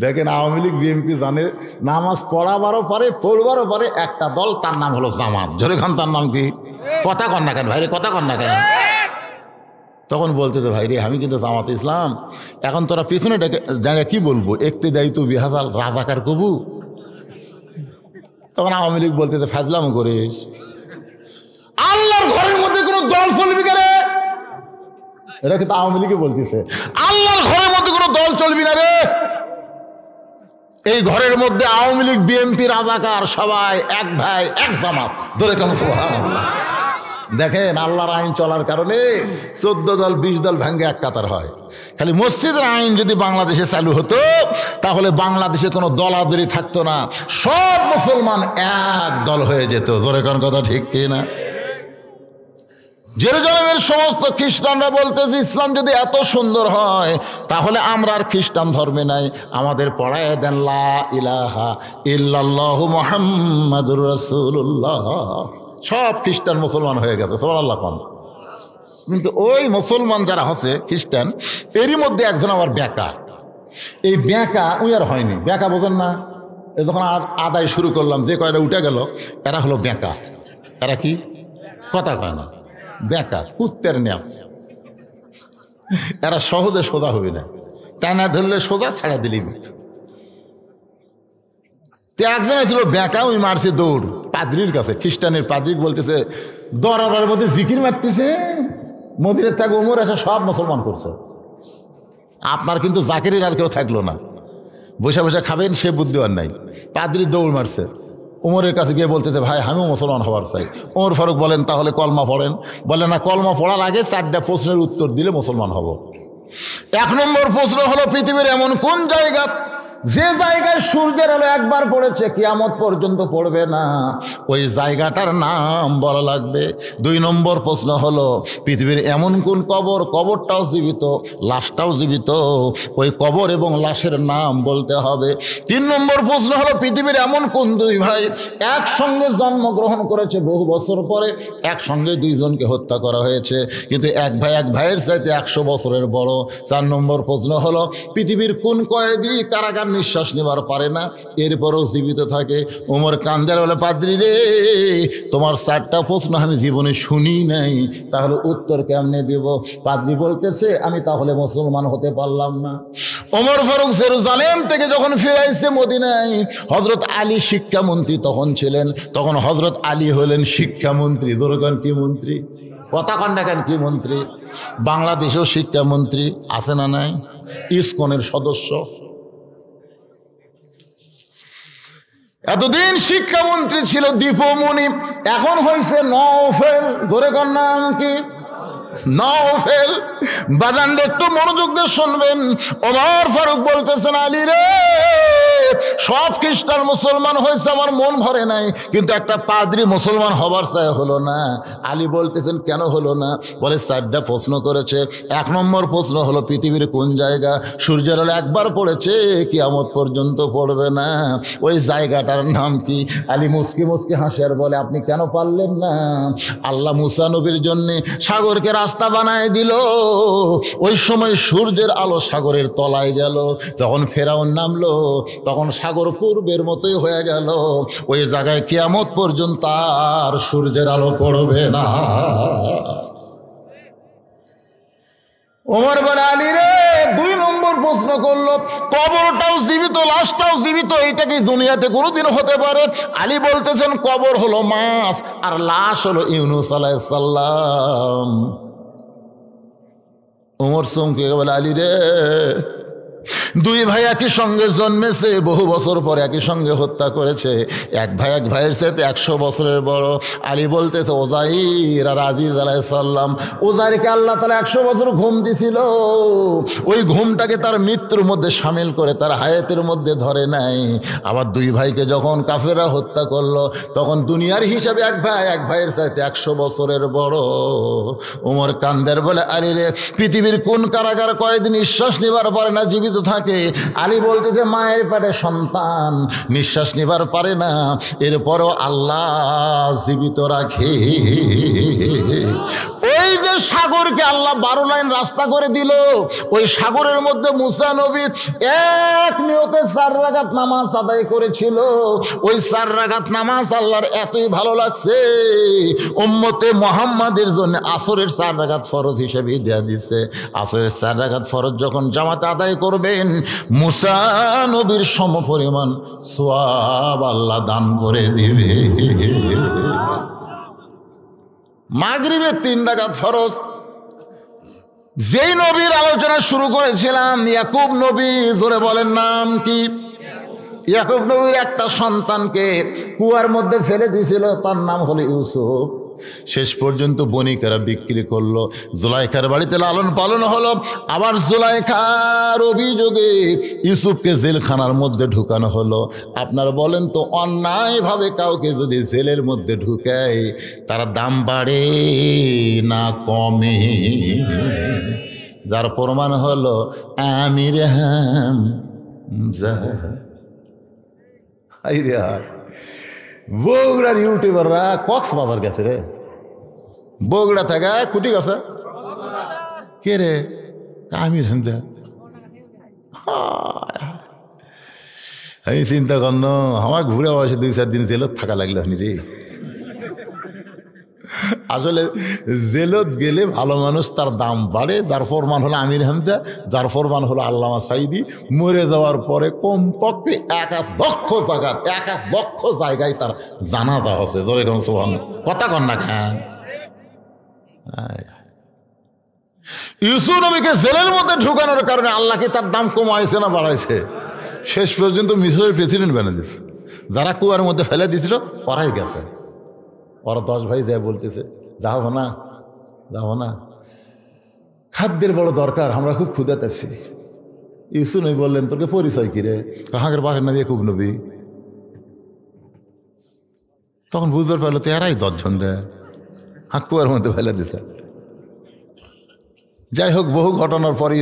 দেখেন আওয়ামী লীগ বিএনপি জানে নামাজ পড়াবারও পারে, পড়বারও পারে, একটা দল, তার নাম হলো জামাত। জোরে খান তার নাম কি? কথা কন না কেন ভাইরে, কথা কন না কেন? তখন বলতে তো ভাই রে আমি কিন্তু জামাত ইসলাম। এখন তোরা পিছনে ডেকে জানে কি বলবো, একতে দেয় তো বিহাজাল রাজাকার কবু। তখন আওয়ামী লীগ বলতে ফাজলাম করিস, আল্লাহর ঘরের মধ্যে কোনো দল চলবি না রে। এটা কিন্তু আওয়ামী লীগে বলতেছে, আল্লাহর ঘরের মধ্যে কোনো দল চলবি না রে। এই ঘরের মধ্যে আওয়ামী লীগ, বিএনপি, রাজাকার সবাই এক ভাই, এক জামাত। ধরে কেন সুবহানাল্লাহ। দেখেন আল্লাহর আইন চলার কারণে 14 দল 20 দল ভাঙ্গে এক কাতার হয়। খালি মসজিদের আইন যদি বাংলাদেশে চালু হতো, তাহলে বাংলাদেশে কোনো দলাদলি থাকতো না, সব মুসলমান এক দল হয়ে যেত। জোরে কোন কথা ঠিক কি না? জেরুজালেমের সমস্ত খ্রিস্টানরা বলতেছে ইসলাম যদি এত সুন্দর হয়, তাহলে আমরা আর খ্রিস্টান ধর্মে নাই, আমাদের পড়ায় দেন লা ইলাহা ইল্লাল্লাহু মুহাম্মাদুর রাসূলুল্লাহ। সব খ্রিস্টান মুসলমান হয়ে গেছে, সুবহানাল্লাহ কোন। কিন্তু ওই মুসলমান যারা হচ্ছে খ্রিস্টান, এরই মধ্যে একজন আবার বেকা। এই বেকা ওই আর হয়নি, বেকা বোঝেন না? এই যখন আদায় শুরু করলাম, যে কয়টা উঠে গেল এরা হলো বেকা। এরা কি? কথা কয় না, বেকা, কুত্তের ন্যাস। এরা সহজে সোজা হবে না, টানা ধরলে সোজা, ছাড়া দিলি। একজন ছিল বেকা, ওই মারছে দৌড় পাদ্রির কাছে। খ্রিস্টানের পাদ্রি বলতেছে দরবারের মধ্যে জিকির মারতেছে, মদিনের থেকে ওমর এসে সব মুসলমান করছে। আপনার কিন্তু জাকিরের আর কেউ থাকলো না, বসে বসে খাবেন সে বুদ্ধিমান নাই। পাদ্রি দৌড় মারছে, ওমরের কাছে গিয়ে বলতেছে ভাই আমিও মুসলমান হওয়ার চাই। ওমর ফারুক বলেন তাহলে কলমা পড়েন। বলে না, কলমা পড়ার আগে 4টা প্রশ্নের উত্তর দিলে মুসলমান হব। 1 নম্বর প্রশ্ন হলো পৃথিবীর এমন কোন জায়গা যে জায়গায় সূর্যের আলো একবার পড়েছে কিয়ামত পর্যন্ত পড়বে না, ওই জায়গাটার নাম বলা লাগবে। 2 নম্বর প্রশ্ন হলো পৃথিবীর এমন কোন কবর, কবরটাও জীবিত, লাশটাও জীবিত, ওই কবর এবং লাশের নাম বলতে হবে। 3 নম্বর প্রশ্ন হলো পৃথিবীর এমন কোন 2 ভাই একসঙ্গে জন্মগ্রহণ করেছে, বহু বছর পরে একসঙ্গে 2 জনকে হত্যা করা হয়েছে, কিন্তু এক ভাই এক ভাইয়ের চাইতে 100 বছরের বড়। 4 নম্বর প্রশ্ন হলো পৃথিবীর কোন কয়েদি কারাগার নিঃশ্বাস নেবার পারে না, এরপরও জীবিত থাকে। ওমর কান্দার বলে পাদ্রী রে, তোমার 4টা প্রশ্ন আমি জীবনে শুনি নাই, তাহলে উত্তর কেমনে দেব? পাদ্রী বলতেছে আমি তাহলে মুসলমান হতে পারলাম না। ওমর ফারুক জেরুজালেম থেকে যখন ফিরাইছে মদিনায়, হযরত আলী শিক্ষামন্ত্রী তখন ছিলেন। তখন হযরত আলী হলেন শিক্ষামন্ত্রী। দরকার কি মন্ত্রী? কথা কন না কেন, কি মন্ত্রী? বাংলাদেশেও শিক্ষামন্ত্রী আছে না নাই? ইসকনের সদস্য। এতদিন শিক্ষামন্ত্রী ছিল দীপমণি, এখন হয়েছে নওফেল। ধরে কর নাম কি? নওফেল। বাজান একটু মনোযোগ দিয়ে শুনবেন। ওমর ফারুক বলতেছেন আলী রে, সব খ্রিস্টান মুসলমান হয়েছে, আমার মন ভরে নাই, কিন্তু একটা পাদ্রী মুসলমান হবার চাই হলো না। আলী বলতেছেন কেন হলো না? বলে 4টা প্রশ্ন করেছে। 1 নম্বর প্রশ্ন হলো পৃথিবীর কোন জায়গা সূর্যের আলো একবার পড়েছে কিয়ামত পর্যন্ত পড়বে না, ওই জায়গাটার নাম কি? আলী মুসকি মুসকি হাসে আর বলে আপনি কেন পারলেন না? আল্লাহ মুসা নবীর জন্যে সাগরকে রাস্তা বানায় দিল, ওই সময় সূর্যের আলো সাগরের তলায় গেল, তখন ফেরাউন নামলো, তখন তখন সাগর পূর্বের মতোই হয়ে গেল। ওই জায়গায় কিয়ামত পর্যন্ত আর সূর্যের আলো পড়বে না। ওমর বলে, আলী রে, 2 নম্বর প্রশ্ন করলো, কবরটাও জীবিত, লাশটাও জীবিত, এইটা কি দুনিয়াতে কোনোদিন হতে পারে? আলী বলতেছেন, কবর হলো মাছ আর লাশ হলো ইউনূস আলাইহিস সালাম। ওমর চমকে বলে, আলী রে, 2 ভাই একই সঙ্গে জন্মেছে, বহু বছর পর একই সঙ্গে হত্যা করেছে, এক ভাই এক ভাইয়ের সাথে 100 বছরের বড়। আলী বলতেছে, ওজাইর আর আজিজ আলাইহিস সালাম, ওজাইরকে আল্লাহ তাআলা 100 বছর ঘুম দিছিল, ওই ঘুমটাকে তার মৃত্যুর মধ্যে শামিল করে তার হায়াতের মধ্যে ধরে নাই। আবার 2 ভাইকে যখন কাফেররা হত্যা করলো, তখন দুনিয়ার হিসাবে এক ভাই এক ভাইয়ের সাথে 100 বছরের বড়। ওমর কান্দের বলে, আলী রে, পৃথিবীর কোন কারাগার কয়েকদিন নিঃশ্বাস নিবার পারে না, জীবিত থাকে? আলী বলতেছে, মায়ের পেটে সন্তান নিঃশ্বাস নিবার পারে না, এরপরও আল্লাহ জীবিত রাখে। ওই যে সাগরকে আল্লাহ 12 লাইন রাস্তা করে দিল, ওই সাগরের মধ্যে মুসা নবী এক নিয়তে 4 রাকাত নামাজ আদায় করেছিল। ওই 4 রাকাত নামাজ আল্লাহর এতই ভালো লাগছে, উম্মতে মুহাম্মাদের জন্য আসরের 4 রাকাত ফরজ হিসেবে দেয়া দিচ্ছে। আসরের 4 রাকাত ফরজ যখন জামাতে আদায় করবেন, মুসা নবীর সমপরিমাণ সওয়াব আল্লাহ দান করে দিবে। মাগরিবের 3 রাকাত ফরজ। যেই নবীর আলোচনা শুরু করেছিলাম, ইয়াকুব নবী, জোরে বলেন নাম কি? ইয়াকুব নবীর একটা সন্তানকে কুয়ার মধ্যে ফেলে দিয়েছিল, তার নাম হলো ইউসুফ। শেষ পর্যন্ত বণিকেরা বিক্রি করলো, জুলাইখার বাড়িতে লালন পালন হলো। আবার জুলাইখার অভিযোগে ইউসুফকে জেলখানার মধ্যে ঢুকানো হলো। আপনারা বলেন তো, অন্যায়ভাবে কাউকে যদি জেলের মধ্যে ঢুকায়, তার দাম বাড়ে না কমে? যার প্রমাণ হলো আমির হামজা। বগুড়ার ইউটিউবাররা কক্সবাজার গেছে রে, বগুড়া থেকে কুটি গেছে। কে রে? আমির হামজা। আমি চিন্তা করল, আমার ঘুরে বসে 2-4 দিন জেলত থাকা লাগলো রে। আসলে জেলত গেলে ভালো মানুষ, তার দাম বাড়ে। যার ফরমান হলো আমির হামজা, যার ফরমান হলো আল্লামা সাঈদী। মরে যাওয়ার পরে কমপক্ষে 1 লক্ষ জায়গায় তার জানাজা হচ্ছে। জোরে কোন সুবহানাল্লাহ, কথা কন না কেন? ইউসুফ নবীকে জেলের মধ্যে ঢুকানোর কারণে আল্লাহ কি তার দাম কমাইছে না বাড়াইছে? শেষ পর্যন্ত মিশরের প্রেসিডেন্ট বানিয়ে দিচ্ছে। যারা কুয়ার মধ্যে ফেলে দিয়েছিল ওরাই গেছে। ওরা 10 ভাই যায় বলতেছে, যাবো না, যাবো না, খাদ্যের বড় দরকার, আমরা খুব ক্ষুধাতে আছি। ইউসুফ নবী বললেন, তোকে পরিচয় কি রে? কাহাগের বাঘের নবী ইয়াকুব নবী। তখন বুঝতে পারলো তো এরাই 10 জন রে, কুয়ার মধ্যে ফেলে দিছে। যাই হোক, বহু ঘটনার পরে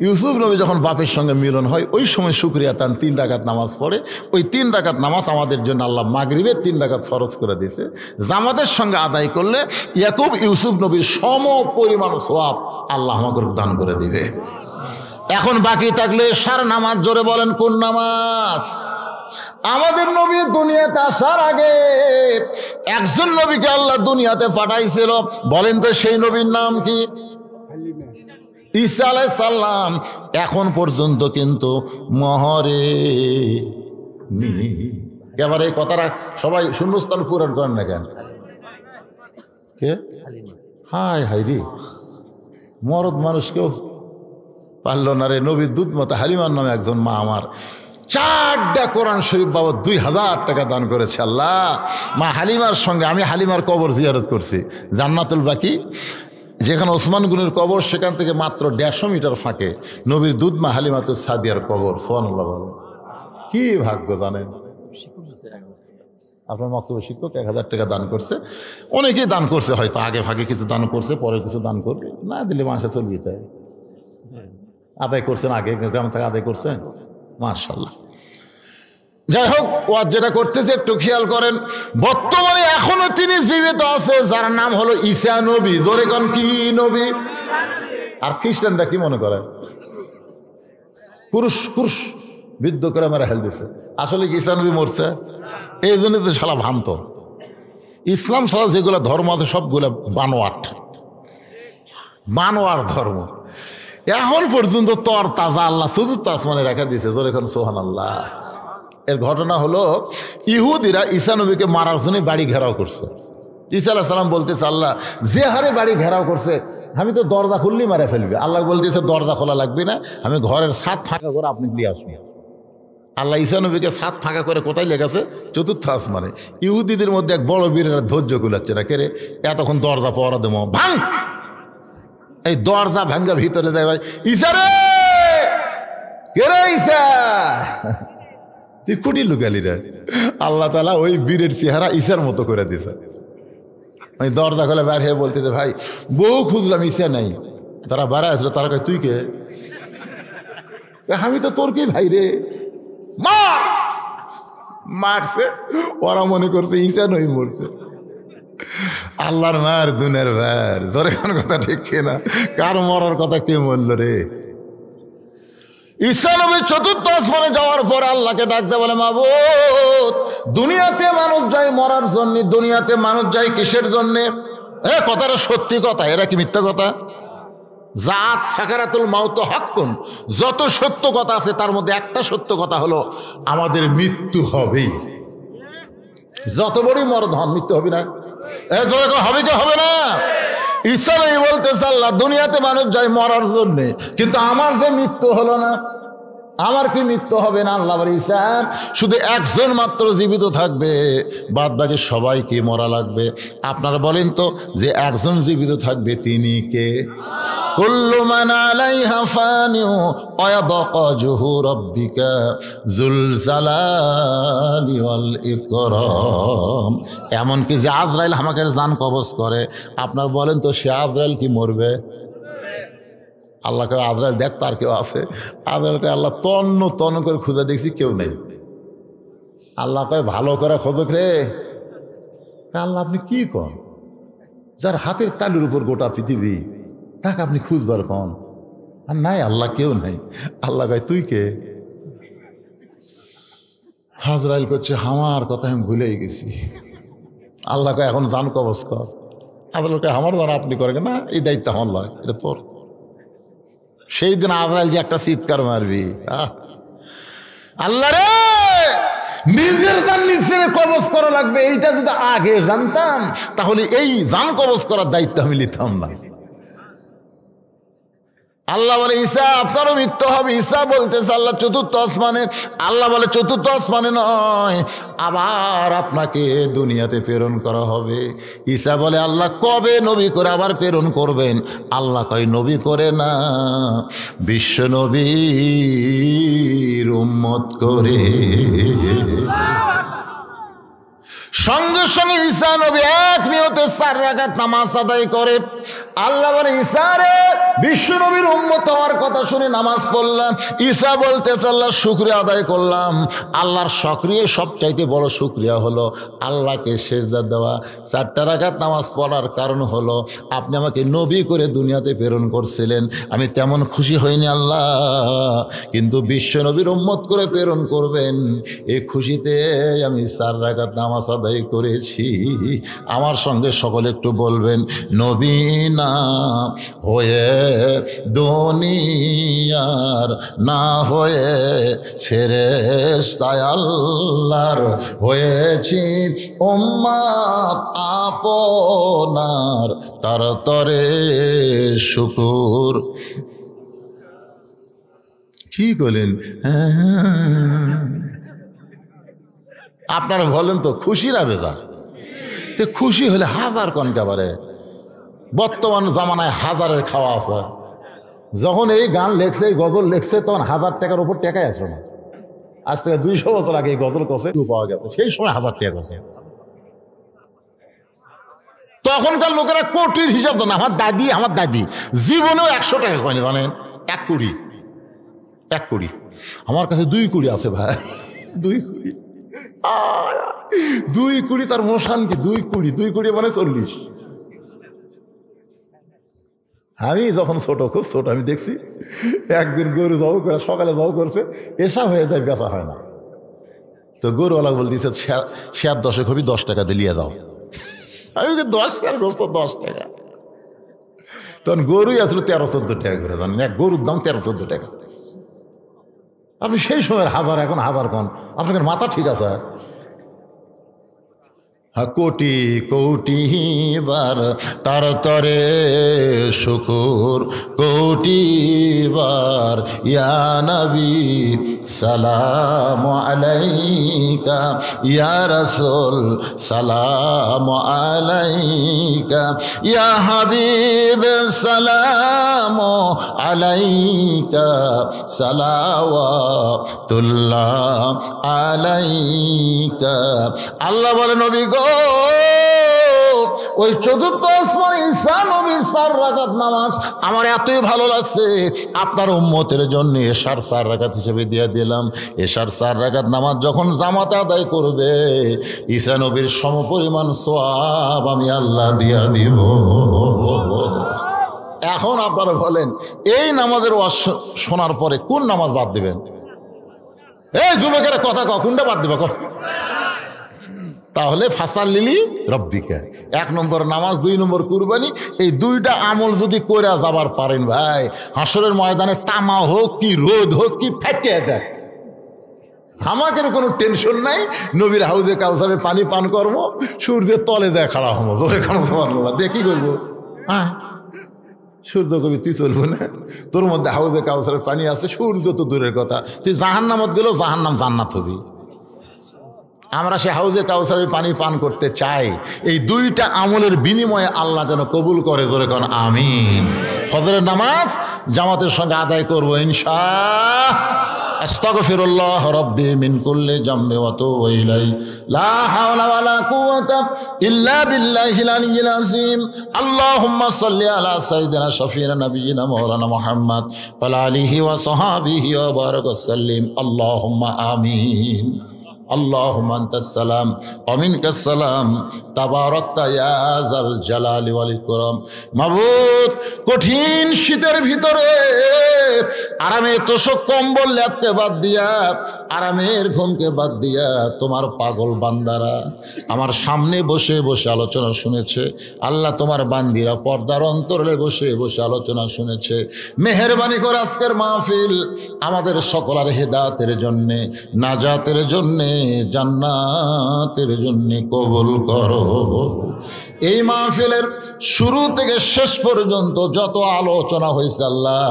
ইউসুফ নবী যখন বাপের সঙ্গে মিলন হয়, ওই সময় শুকরিয়া তান 3 রাকাত নামাজ পড়ে। ওই 3 রাকাত নামাজ আমাদের জন্য আল্লাহ মাগরিবের 3 রাকাত ফরজ করে দিয়েছে। জামাতের সঙ্গে আদায় করলে ইয়াকুব ইউসুফ নবীর সম পরিমাণ সওয়াব আল্লাহ আমাকে দান করে দিবে। এখন বাকি থাকলে এশার নামাজ। জোরে বলেন কোন নামাজ? আমাদের নবী দুনিয়াতে আসার আগে একজন নবীকে আল্লাহ দুনিয়াতে পাঠাইছিল। বলেন তো সেই নবীর নাম কি? ঈসা আলাইহিস সালাম। এখন পর্যন্ত কিন্তু মহরে এবার এই কথাটা সবাই শূন্যস্থান পূরণ করেন না কেন? কে? হায় হায় রে, মরদ মানুষকেও পারল না রে। নবীর দুধ মতো হালিমার নামে একজন মা আমার 4টা কোরআন শরীফ বাবদ 2000 টাকা দান করেছে আল্লাহ। মা হালিমার সঙ্গে আমি হালিমার কবর জিয়ারত করছি, জান্নাতুল বাকি যেখানে ওসমান গনির কবর, সেখান থেকে মাত্র 150 মিটার ফাঁকে নবীর দুধ মা হালিমাতুস সাদিয়ার কবর। সুবহানাল্লাহ, বলেন কি ভাগ্য জানেন। আপনার মক্তব্য শিক্ষক 1000 টাকা দান করছে। অনেকেই দান করছে, হয়তো আগে ফাঁকে কিছু দান করছে, পরে কিছু দান করবে, না দিলে মাসে চলবে। তাই আদায় করছেন, আগে গ্রাম থেকে আদায় করছেন, মাশাআল্লাহ। যাই হোক, ও যেটা করতেছে একটু খেয়াল করেন। বর্তমানে এখনো তিনি জীবিত আছে, যার নাম হলো ঈসা নবী। জোরে কোন কি নবী? আর খ্রিস্টানরা কি মনে করে? কুরুশ কুরুশ বিদ্ধ করে মেরে হেল দিছে। আসলে কি ঈসা নবী মরছে? এই জন্য তো শালা ভ্রান্ত। ইসলাম ছাড়া যেগুলো ধর্ম আছে সবগুলো বানোয়ার ধর্ম। এখন পর্যন্ত তর তাজা আল্লাহ চতুর্থ আসমানে রেখা দিয়েছে। তোর এখন সোহান আল্লাহ। এর ঘটনা হলো ইহুদিরা ঈসা নবীকে মারার জন্য বাড়ি ঘেরাও করছে। ঈসা আলাইহিস সালাম বলতেছে, আল্লাহ যে হারে বাড়ি ঘেরাও করছে আমি তো দরজা খুললেই মারে ফেলবে। আল্লাহ বলতেছে দরজা খোলা লাগবে না, আমি ঘরের ছাদ ফাঁকা করে আপনি নিয়ে আসবেন। আল্লাহ ঈসা নবীকে ছাদ ফাঁকা করে কোথায় লেগেছে? চতুর্থ আসমানে। ইহুদিদের মধ্যে এক বড় বীরের ধৈর্য কুলাচ্ছে না, কে রে এতক্ষণ দরজা পড়া দেবো ভাঙ। এই দরজা ভাঙ্গা ভিতরে যায়, ভাই ঈসা রে, কে রে ঈসা, তুই কুটি লুকালি রে। আল্লাহ তাআলা ওই বীরের চেহারা ঈসার মতো করে দিছে। ওই দরজা খোলা বের হয়ে বলতেছে, ভাই বউ খুঁজলাম ঈসা নাই। তারা বাড়া আসলো, তারা কয় তুই কে? আমি তো তোর কি ভাই রে। মারছে, ওরা মনে করছে ঈসা নই মরছে। আল্লাহর মার দুনের ভার ধরে কোন কথা ঠিক কিনা? কার মরার কথা কে বলল রে? ঈসা নবী চতুর্থ আসমানে যাওয়ার পর আল্লাহকে ডাকতে বলে, মাবুদ দুনিয়াতে মানুষ যায় মরার জন্য, দুনিয়াতে মানুষ যায় কিসের জন্যে? কথাটা সত্যি কথা, এরা কি মিথ্যা কথা? জাত সাকারাতুল মাউত হাক্কুন, যত সত্য কথা আছে তার মধ্যে একটা সত্য কথা হলো আমাদের মৃত্যু হবেই। যত বড়ই মরদ হন মৃত্যু হবে না? হবে কি হবে না? ঈসা নবী বলতেছে, আল্লাহ দুনিয়াতে মানুষ যায় মরার জন্যে, কিন্তু আমার যে মৃত্যু হলো না, আমার কি মৃত্যু হবে না? আল্লাহ বলে, ঈসা শুধু একজন মাত্র জীবিত থাকবে, বাদ বাকি সবাইকে মরা লাগবে। আপনারা বলেন তো, যে একজন জীবিত থাকবে তিনি কে? কুল্লু মান আলাইহা ফানিউ ওয়া ইয়াবকা ওয়াজহু রাব্বিকা যুল জালালি ওয়াল ইকরাম। এমনকি যে আজরাইল আমাকে জান কবজ করে, আপনারা বলেন তো সে আজরাইল কি মরবে? আল্লাহকে আজরাইল দেখ তার কেউ আছে? আজরাইলকে আল্লাহ তন্ন তন্ন করে খুঁজে দেখছি কেউ নেই। আল্লাহ কয় ভালো করে খোঁজক রে। আল্লাহ আপনি কি কন? যার হাতের তালুর উপর গোটা পৃথিবী তাকে আপনি খুঁজবার কন? আর নাই, আল্লাহ কেউ নাই। আল্লাহ কয় তুই কে? আজরাইল করছে আমার কথা আমি ভুলেই গেছি। আল্লাহ কয় এখন জান কবজ কর। আজরাইল কয় আমার জান আপনি করেন না, এই দায়িত্ব আমার লয়, এটা তোর। সেই দিন আজরাইল যে একটা চিৎকার মারবি, আল্লাহ রে নিজের জান নিজের কবজ করা লাগবে, এইটা যদি আগে জানতাম তাহলে এই জান কবজ করার দায়িত্ব আমি নিতাম না। আল্লাহ বলে ঈসা আপনারও মৃত্যু হবে। ঈসা বলতেছে আল্লাহ চতুর্থ আসমানে। আল্লাহ বলে চতুর্থ আসমানে নয়, আবার আপনাকে দুনিয়াতে প্রেরণ করা হবে। ঈসা বলে আল্লাহ কবে নবী করে আবার প্রেরণ করবেন? আল্লাহ কয় নবী করে না, বিশ্ব নবীর উম্মত করে। সঙ্গে সঙ্গে ঈসা নবী এক নিয়তে 4 রাকাত নামাজ আদায় করে। আল্লাহ বলে ঈসা রে বিশ্ব নবীর উম্মত হওয়ার কথা শুনে নামাজ পড়লাম। ঈসা বলতেছে আল্লাহ শুকরিয়া আদায় করলাম। আল্লাহর সক্রিয় সবচাইতে বড় শুকরিয়া হলো আল্লাহকে সেজদা দেওয়া। 4টা রাকাত নামাজ পড়ার কারণ হলো আপনি আমাকে নবী করে দুনিয়াতে প্রেরণ করছিলেন, আমি তেমন খুশি হইনি আল্লাহ, কিন্তু বিশ্ব নবীর উম্মত করে প্রেরণ করবেন এই খুশিতে আমি 4 রাকাত নামাজ আদায় করেছি। আমার সঙ্গে সকলে একটু বলবেন, নবী না হয়ে দুনিয়ার, না হয়ে ফেরেশতা আল্লাহর হয়েছি উম্মত আপনার, তার তরে শুকুর। কি বলেন? আপনারা বলেন তো খুশি না বেজার? তো খুশি হলে হাজার কনকাবারে। বর্তমান জামানায় হাজারের খাওয়া আছে। যখন এই গান লেখছে, এই গজল লেখছে, তখন 1000 টাকার উপর টাকাই আসলো না। আজ থেকে 200 বছর আগে এই গজল কষে পাওয়া গেছে, সেই সময় 1000 টাকা কষে। তখনকার লোকেরা কোটির হিসাব জানে। আমার দাদি জীবনেও 100 টাকা কয়নি, জানেন? 1 কোটি। আমার কাছে 2 কোটি আছে ভাই, 2 কোটি। 2 কোটি তার মোশান কি? 2 কোটি মানে 40। আমি যখন ছোট, খুব ছোট, আমি দেখছি একদিন গরু জব করে সকালে জব করছে, এসা হয়ে যায়, বেচা হয় না। তো গরুওয়ালা বলতেছে 10 হবি 10 টাকা দিলিয়ে যাও। আমি 10 শেয়ার গোস্ত 10 টাকা। তখন গরুই আসলে 13-14 টাকা করে, জানেন, এক গরুর দাম 13-14 টাকা। আপনি সেই সময়ের হাজার, এখন হাজার কন, আপনার মাথা ঠিক আছে? কোটি কোটি বার তার তরে শুকুর, কোটি বার ইয়া নবী সালাম আলাইকা, ইয়া রাসূল সালাম আলাইকা, ইয়া হাবিব সালাম আলাইকা, সালাওয়াতুল্লাহ আলাইকা। আল্লাহ বলে, নবী গো, ওই চতুর্থ আসমানে ঈসা নবীর 4 রাকাত নামাজ আমার এতই ভালো লাগছে, আপনার উম্মতের জন্য এশার 4 রাকাত হিসেবে দিয়ে দিলাম। এশার 4 রাকাত নামাজ যখন জামাতে আদায় করবে, ঈসা নবীর সমপরিমাণ সওয়াব আমি আল্লাহ দিয়া দিব। এখন আপনারা বলেন, এই নামাজের ওয়াজ শোনার পরে কোন নামাজ বাদ দিবেন? এই যুবকের কথা কও, কোনটা বাদ দিবা? তাহলে ফাসাল্লিলি রব্বিকা, 1 নম্বর নামাজ, 2 নম্বর কুরবানি, এই 2টা আমল যদি করে যাবার পারেন ভাই, হাসরের ময়দানে তামা হোক কি রোদ হোক কি ফেটে যায়, আমাদের কোনো টেনশন নাই। নবীর হাউজে কাউসারের পানি পান করবো, সূর্যের তলে দেয় খাড়া হবো, জোরে খানো না দিয়ে কি করবো? হ্যাঁ, সূর্য কবি তুই চলবো না, তোর মধ্যে হাউজে কাউসারের পানি আছে, সূর্য তো দূরের কথা, তুই জাহান্নামত গেলেও জাহান্নাম জান্নাত হবি। আমরা সে হাউজে কাউসারের পানি পান করতে চাই। এই 2টা আমলের বিনিময়ে আল্লাহ যেন কবুল করে, জোরে কোন আমিন। ফজরের নামাজ জামাতের সঙ্গে আদায় করবো ইনশাআল্লাহ। আস্তাগফিরুল্লাহ রাব্বি মিন কুল্লি জামবি ওয়া আতুবু ইলাইহি, লা হাওলা ওয়ালা কুওয়াতা ইল্লা বিল্লাহিল আলিয়্যিল আযীম। আল্লাহুম্মা সাল্লি আলা সাইয়্যিদিনা শাফিঈনা নাবিয়িনা মাওলানা মুহাম্মদ ওয়া আলা আলিহি ওয়া সাহবিহি ওয়া বারাক ওয়া সাল্লিম। আল্লাহুম্মা আমিন। আল্লাহুম্মা আনতাস সালাম ওয়া মিনকাস সালাম, তাবারাকতা ইয়া যাল জালালি ওয়াল ইকরাম। মাবুদ, কঠিন শীতের ভিতরে আরামের তোষক কম্বল ল্যাপটে বাদ দিয়া, আরামের ঘুমকে বাদ দিয়া, তোমার পাগল বান্দারা আমার সামনে বসে বসে আলোচনা শুনেছে। আল্লাহ, তোমার বান্দিরা পর্দার অন্তরে বসে বসে আলোচনা শুনেছে। মেহেরবানি করে আজকের মাহফিল আমাদের সকলের হেদায়েতের জন্যে, নাজাতের জন্যে, জান্নাতের জন্যে কবুল করো। এই মাহফিলের শুরু থেকে শেষ পর্যন্ত যত আলোচনা হয়েছে আল্লাহ,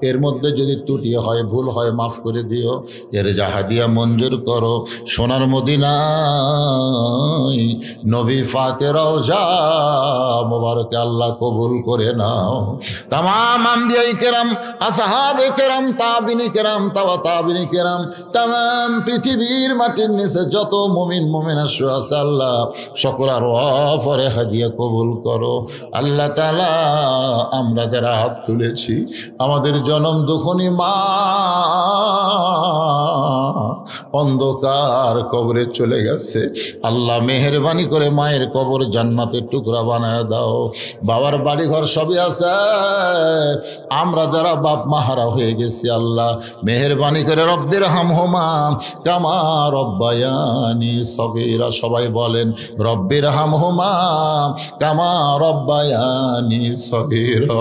এর মধ্যে যদি ত্রুটি হয়, ভুল হয়, মাফ করে দিও। এর জাহাদিয়া মঞ্জুর করো। সোনার মদিনায় নবী পাকের রওজা মোবারকে আল্লাহ কবুল করে নাও। তামাম আম্বিয়ায়ে কেরাম, আসহাবে কেরাম, তাবিনী কেরাম, তাবিনী কেরাম, তামাম পৃথিবীর মাটির নিচে যত মুমিন মুমিনা আছে আল্লাহ, সকলের ওয়াফরে হাদিয়া কবুল করো। আল্লাহ তাআলা, আমরা যারা হাত তুলেছি, আমাদের জনম দুঃখনী মা অন্ধকার কবরে চলে গেছে। আল্লাহ মেহেরবানি করে মায়ের কবর জান্নাতের টুকরা বানায় দাও। বাবার বাড়ি ঘর সবই আছে, আমরা যারা বাপ মাহারা হয়ে গেছি আল্লাহ মেহেরবানি করে রব্বির হামহুমা কামা রব্বায়ানি সগীরা, সবাই বলেন রব্বির হামহুমা কামা রব্বায়ানি সগীরা।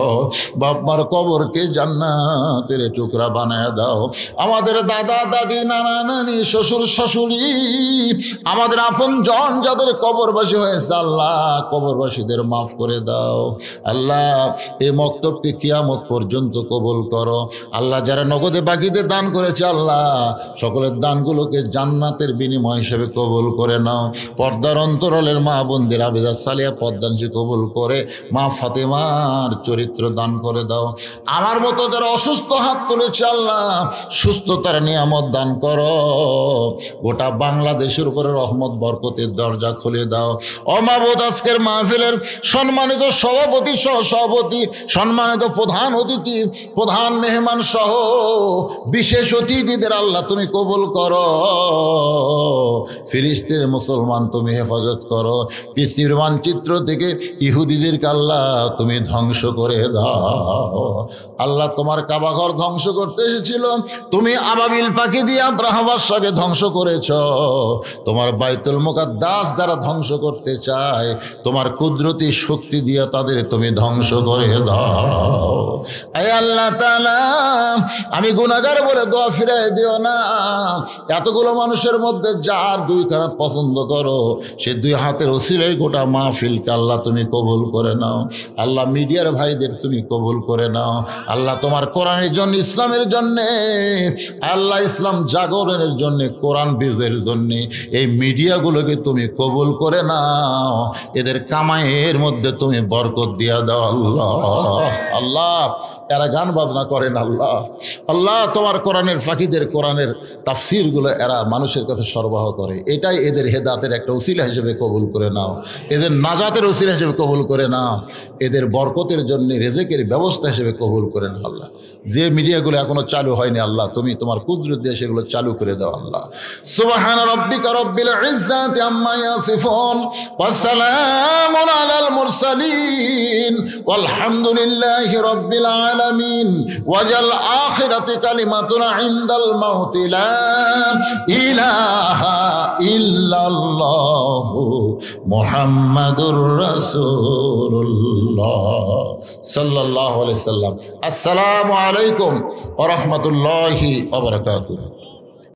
বাপ মার কবরকে জান্নাতের টুকরা বানায় দাও। আমাদের দাদা দাদি, নানা নানি, শ্বশুর শাশুড়ি, আমাদের আপন জন যাদের কবরবাসী হয়েছে আল্লাহ, কবরবাসীদের মাফ করে দাও। আল্লাহ, এই মক্তবকে কিয়ামত পর্যন্ত কবুল করো। আল্লাহ, যারা নগদে বাকিতে দান করেছে আল্লাহ, সকলের দানগুলোকে জান্নাতের বিনিময় হিসেবে কবুল করে নাও। পর্দার অন্তরালের মা বোনদের আবেদা সালিয়া পদ্মাংশী কবুল করে মা ফাতেমার চরিত্র দান করে দাও। আমার মতো যারা অসুস্থ হাত তুলেছে আল্লাহ, সুস্থতার নিয়ামত দান করো। গোটা বাংলাদেশের উপরে রহমত বরকতের দরজা খুলে দাও। ও মাবুদ, আজকের মাহফিলের সম্মানিত সভাপতি, সহসভাপতি, সম্মানিত প্রধান অতিথি, প্রধান মেহমান সহ বিশেষ অতিথিদের আল্লাহ তুমি কবুল করো। ফিলিস্তিনের মুসলমান তুমি হেফাজত করো। পৃথিবীর মানচিত্র থেকে ইহুদিদেরকে আল্লাহ তুমি ধ্বংস করে দাও। আল্লাহ, তোমার কাবাঘর ধ্বংস করতে এসেছিল, তুমি আবাবিল পাখি দিয়ে আব্রাহা বাদশাকে ধ্বংস করেছ। তোমার বাইতুল মুকাদ্দাস যারা ধ্বংস করতে চায়, তোমার কুদরতি শক্তি দিয়ে তাদের তুমি ধ্বংস করে দাও। আয় আল্লাহ তাআলা, আমি গুনাহগার বলে দোয়া ফিরাই দিও না। এতগুলো মানুষের মধ্যে যার দুই হাত পছন্দ করো, সে দুই হাতের ওসিলাই গোটা মাহফিলকে আল্লাহ তুমি কবুল করে নাও। আল্লাহ, মিডিয়ার ভাইদের তুমি কবুল করে নাও। আল্লাহ, তোমার কোরআনের জন্য, ইসলামের জন্যে, আল্লাহ ইসলাম জাগরণের জন্যে, কোরআন বীজের জন্যে এই মিডিয়াগুলোকে তুমি কবুল করে নাও। এদের কামাইয়ের মধ্যে তুমি বরকত দিয়া দাও আল্লাহ। আল্লাহ, এরা গান বাজনা করেন আল্লাহ। আল্লাহ, তোমার কোরআনের ফাঁকিদের কোরআনের তাফসিরগুলো এরা মানুষের কাছে সরবরাহ করে, এটাই এদের হেদাতের একটা উসিলা হিসেবে কবুল করে নাও। এদের নাজাতের উসিলা হিসেবে কবুল করে নাও। এদের বরকতের জন্য রেজেকের ব্যবস্থা হিসেবে কবুল করে নাও আল্লাহ। যে মিডিয়াগুলো এখনো চালু হয়নি আল্লাহ, তুমি তোমার কুদরত দিয়ে সেগুলো চালু করে দাও আল্লাহ। সুবহান রাব্বিকা রাব্বিল ইজ্জাতি আম্মা ইয়াসিফুন ওয়া সালামুন আলাল মুরসালিন ওয়ালহামদুলিল্লাহি রাব্বিল আলামিন। ওয়াজাল আখিরাতি কালিমাতুন ইনদাল মাউতি লা ইলাহা ইল্লাল্লাহু মুহাম্মাদুর রাসূলুল্লাহ সাল্লাল্লাহু আলাইহি সাল্লাম। আসসালামু আলাইকুম ওয়া রাহমাতুল্লাহি ওয়া বারাকাতুহু।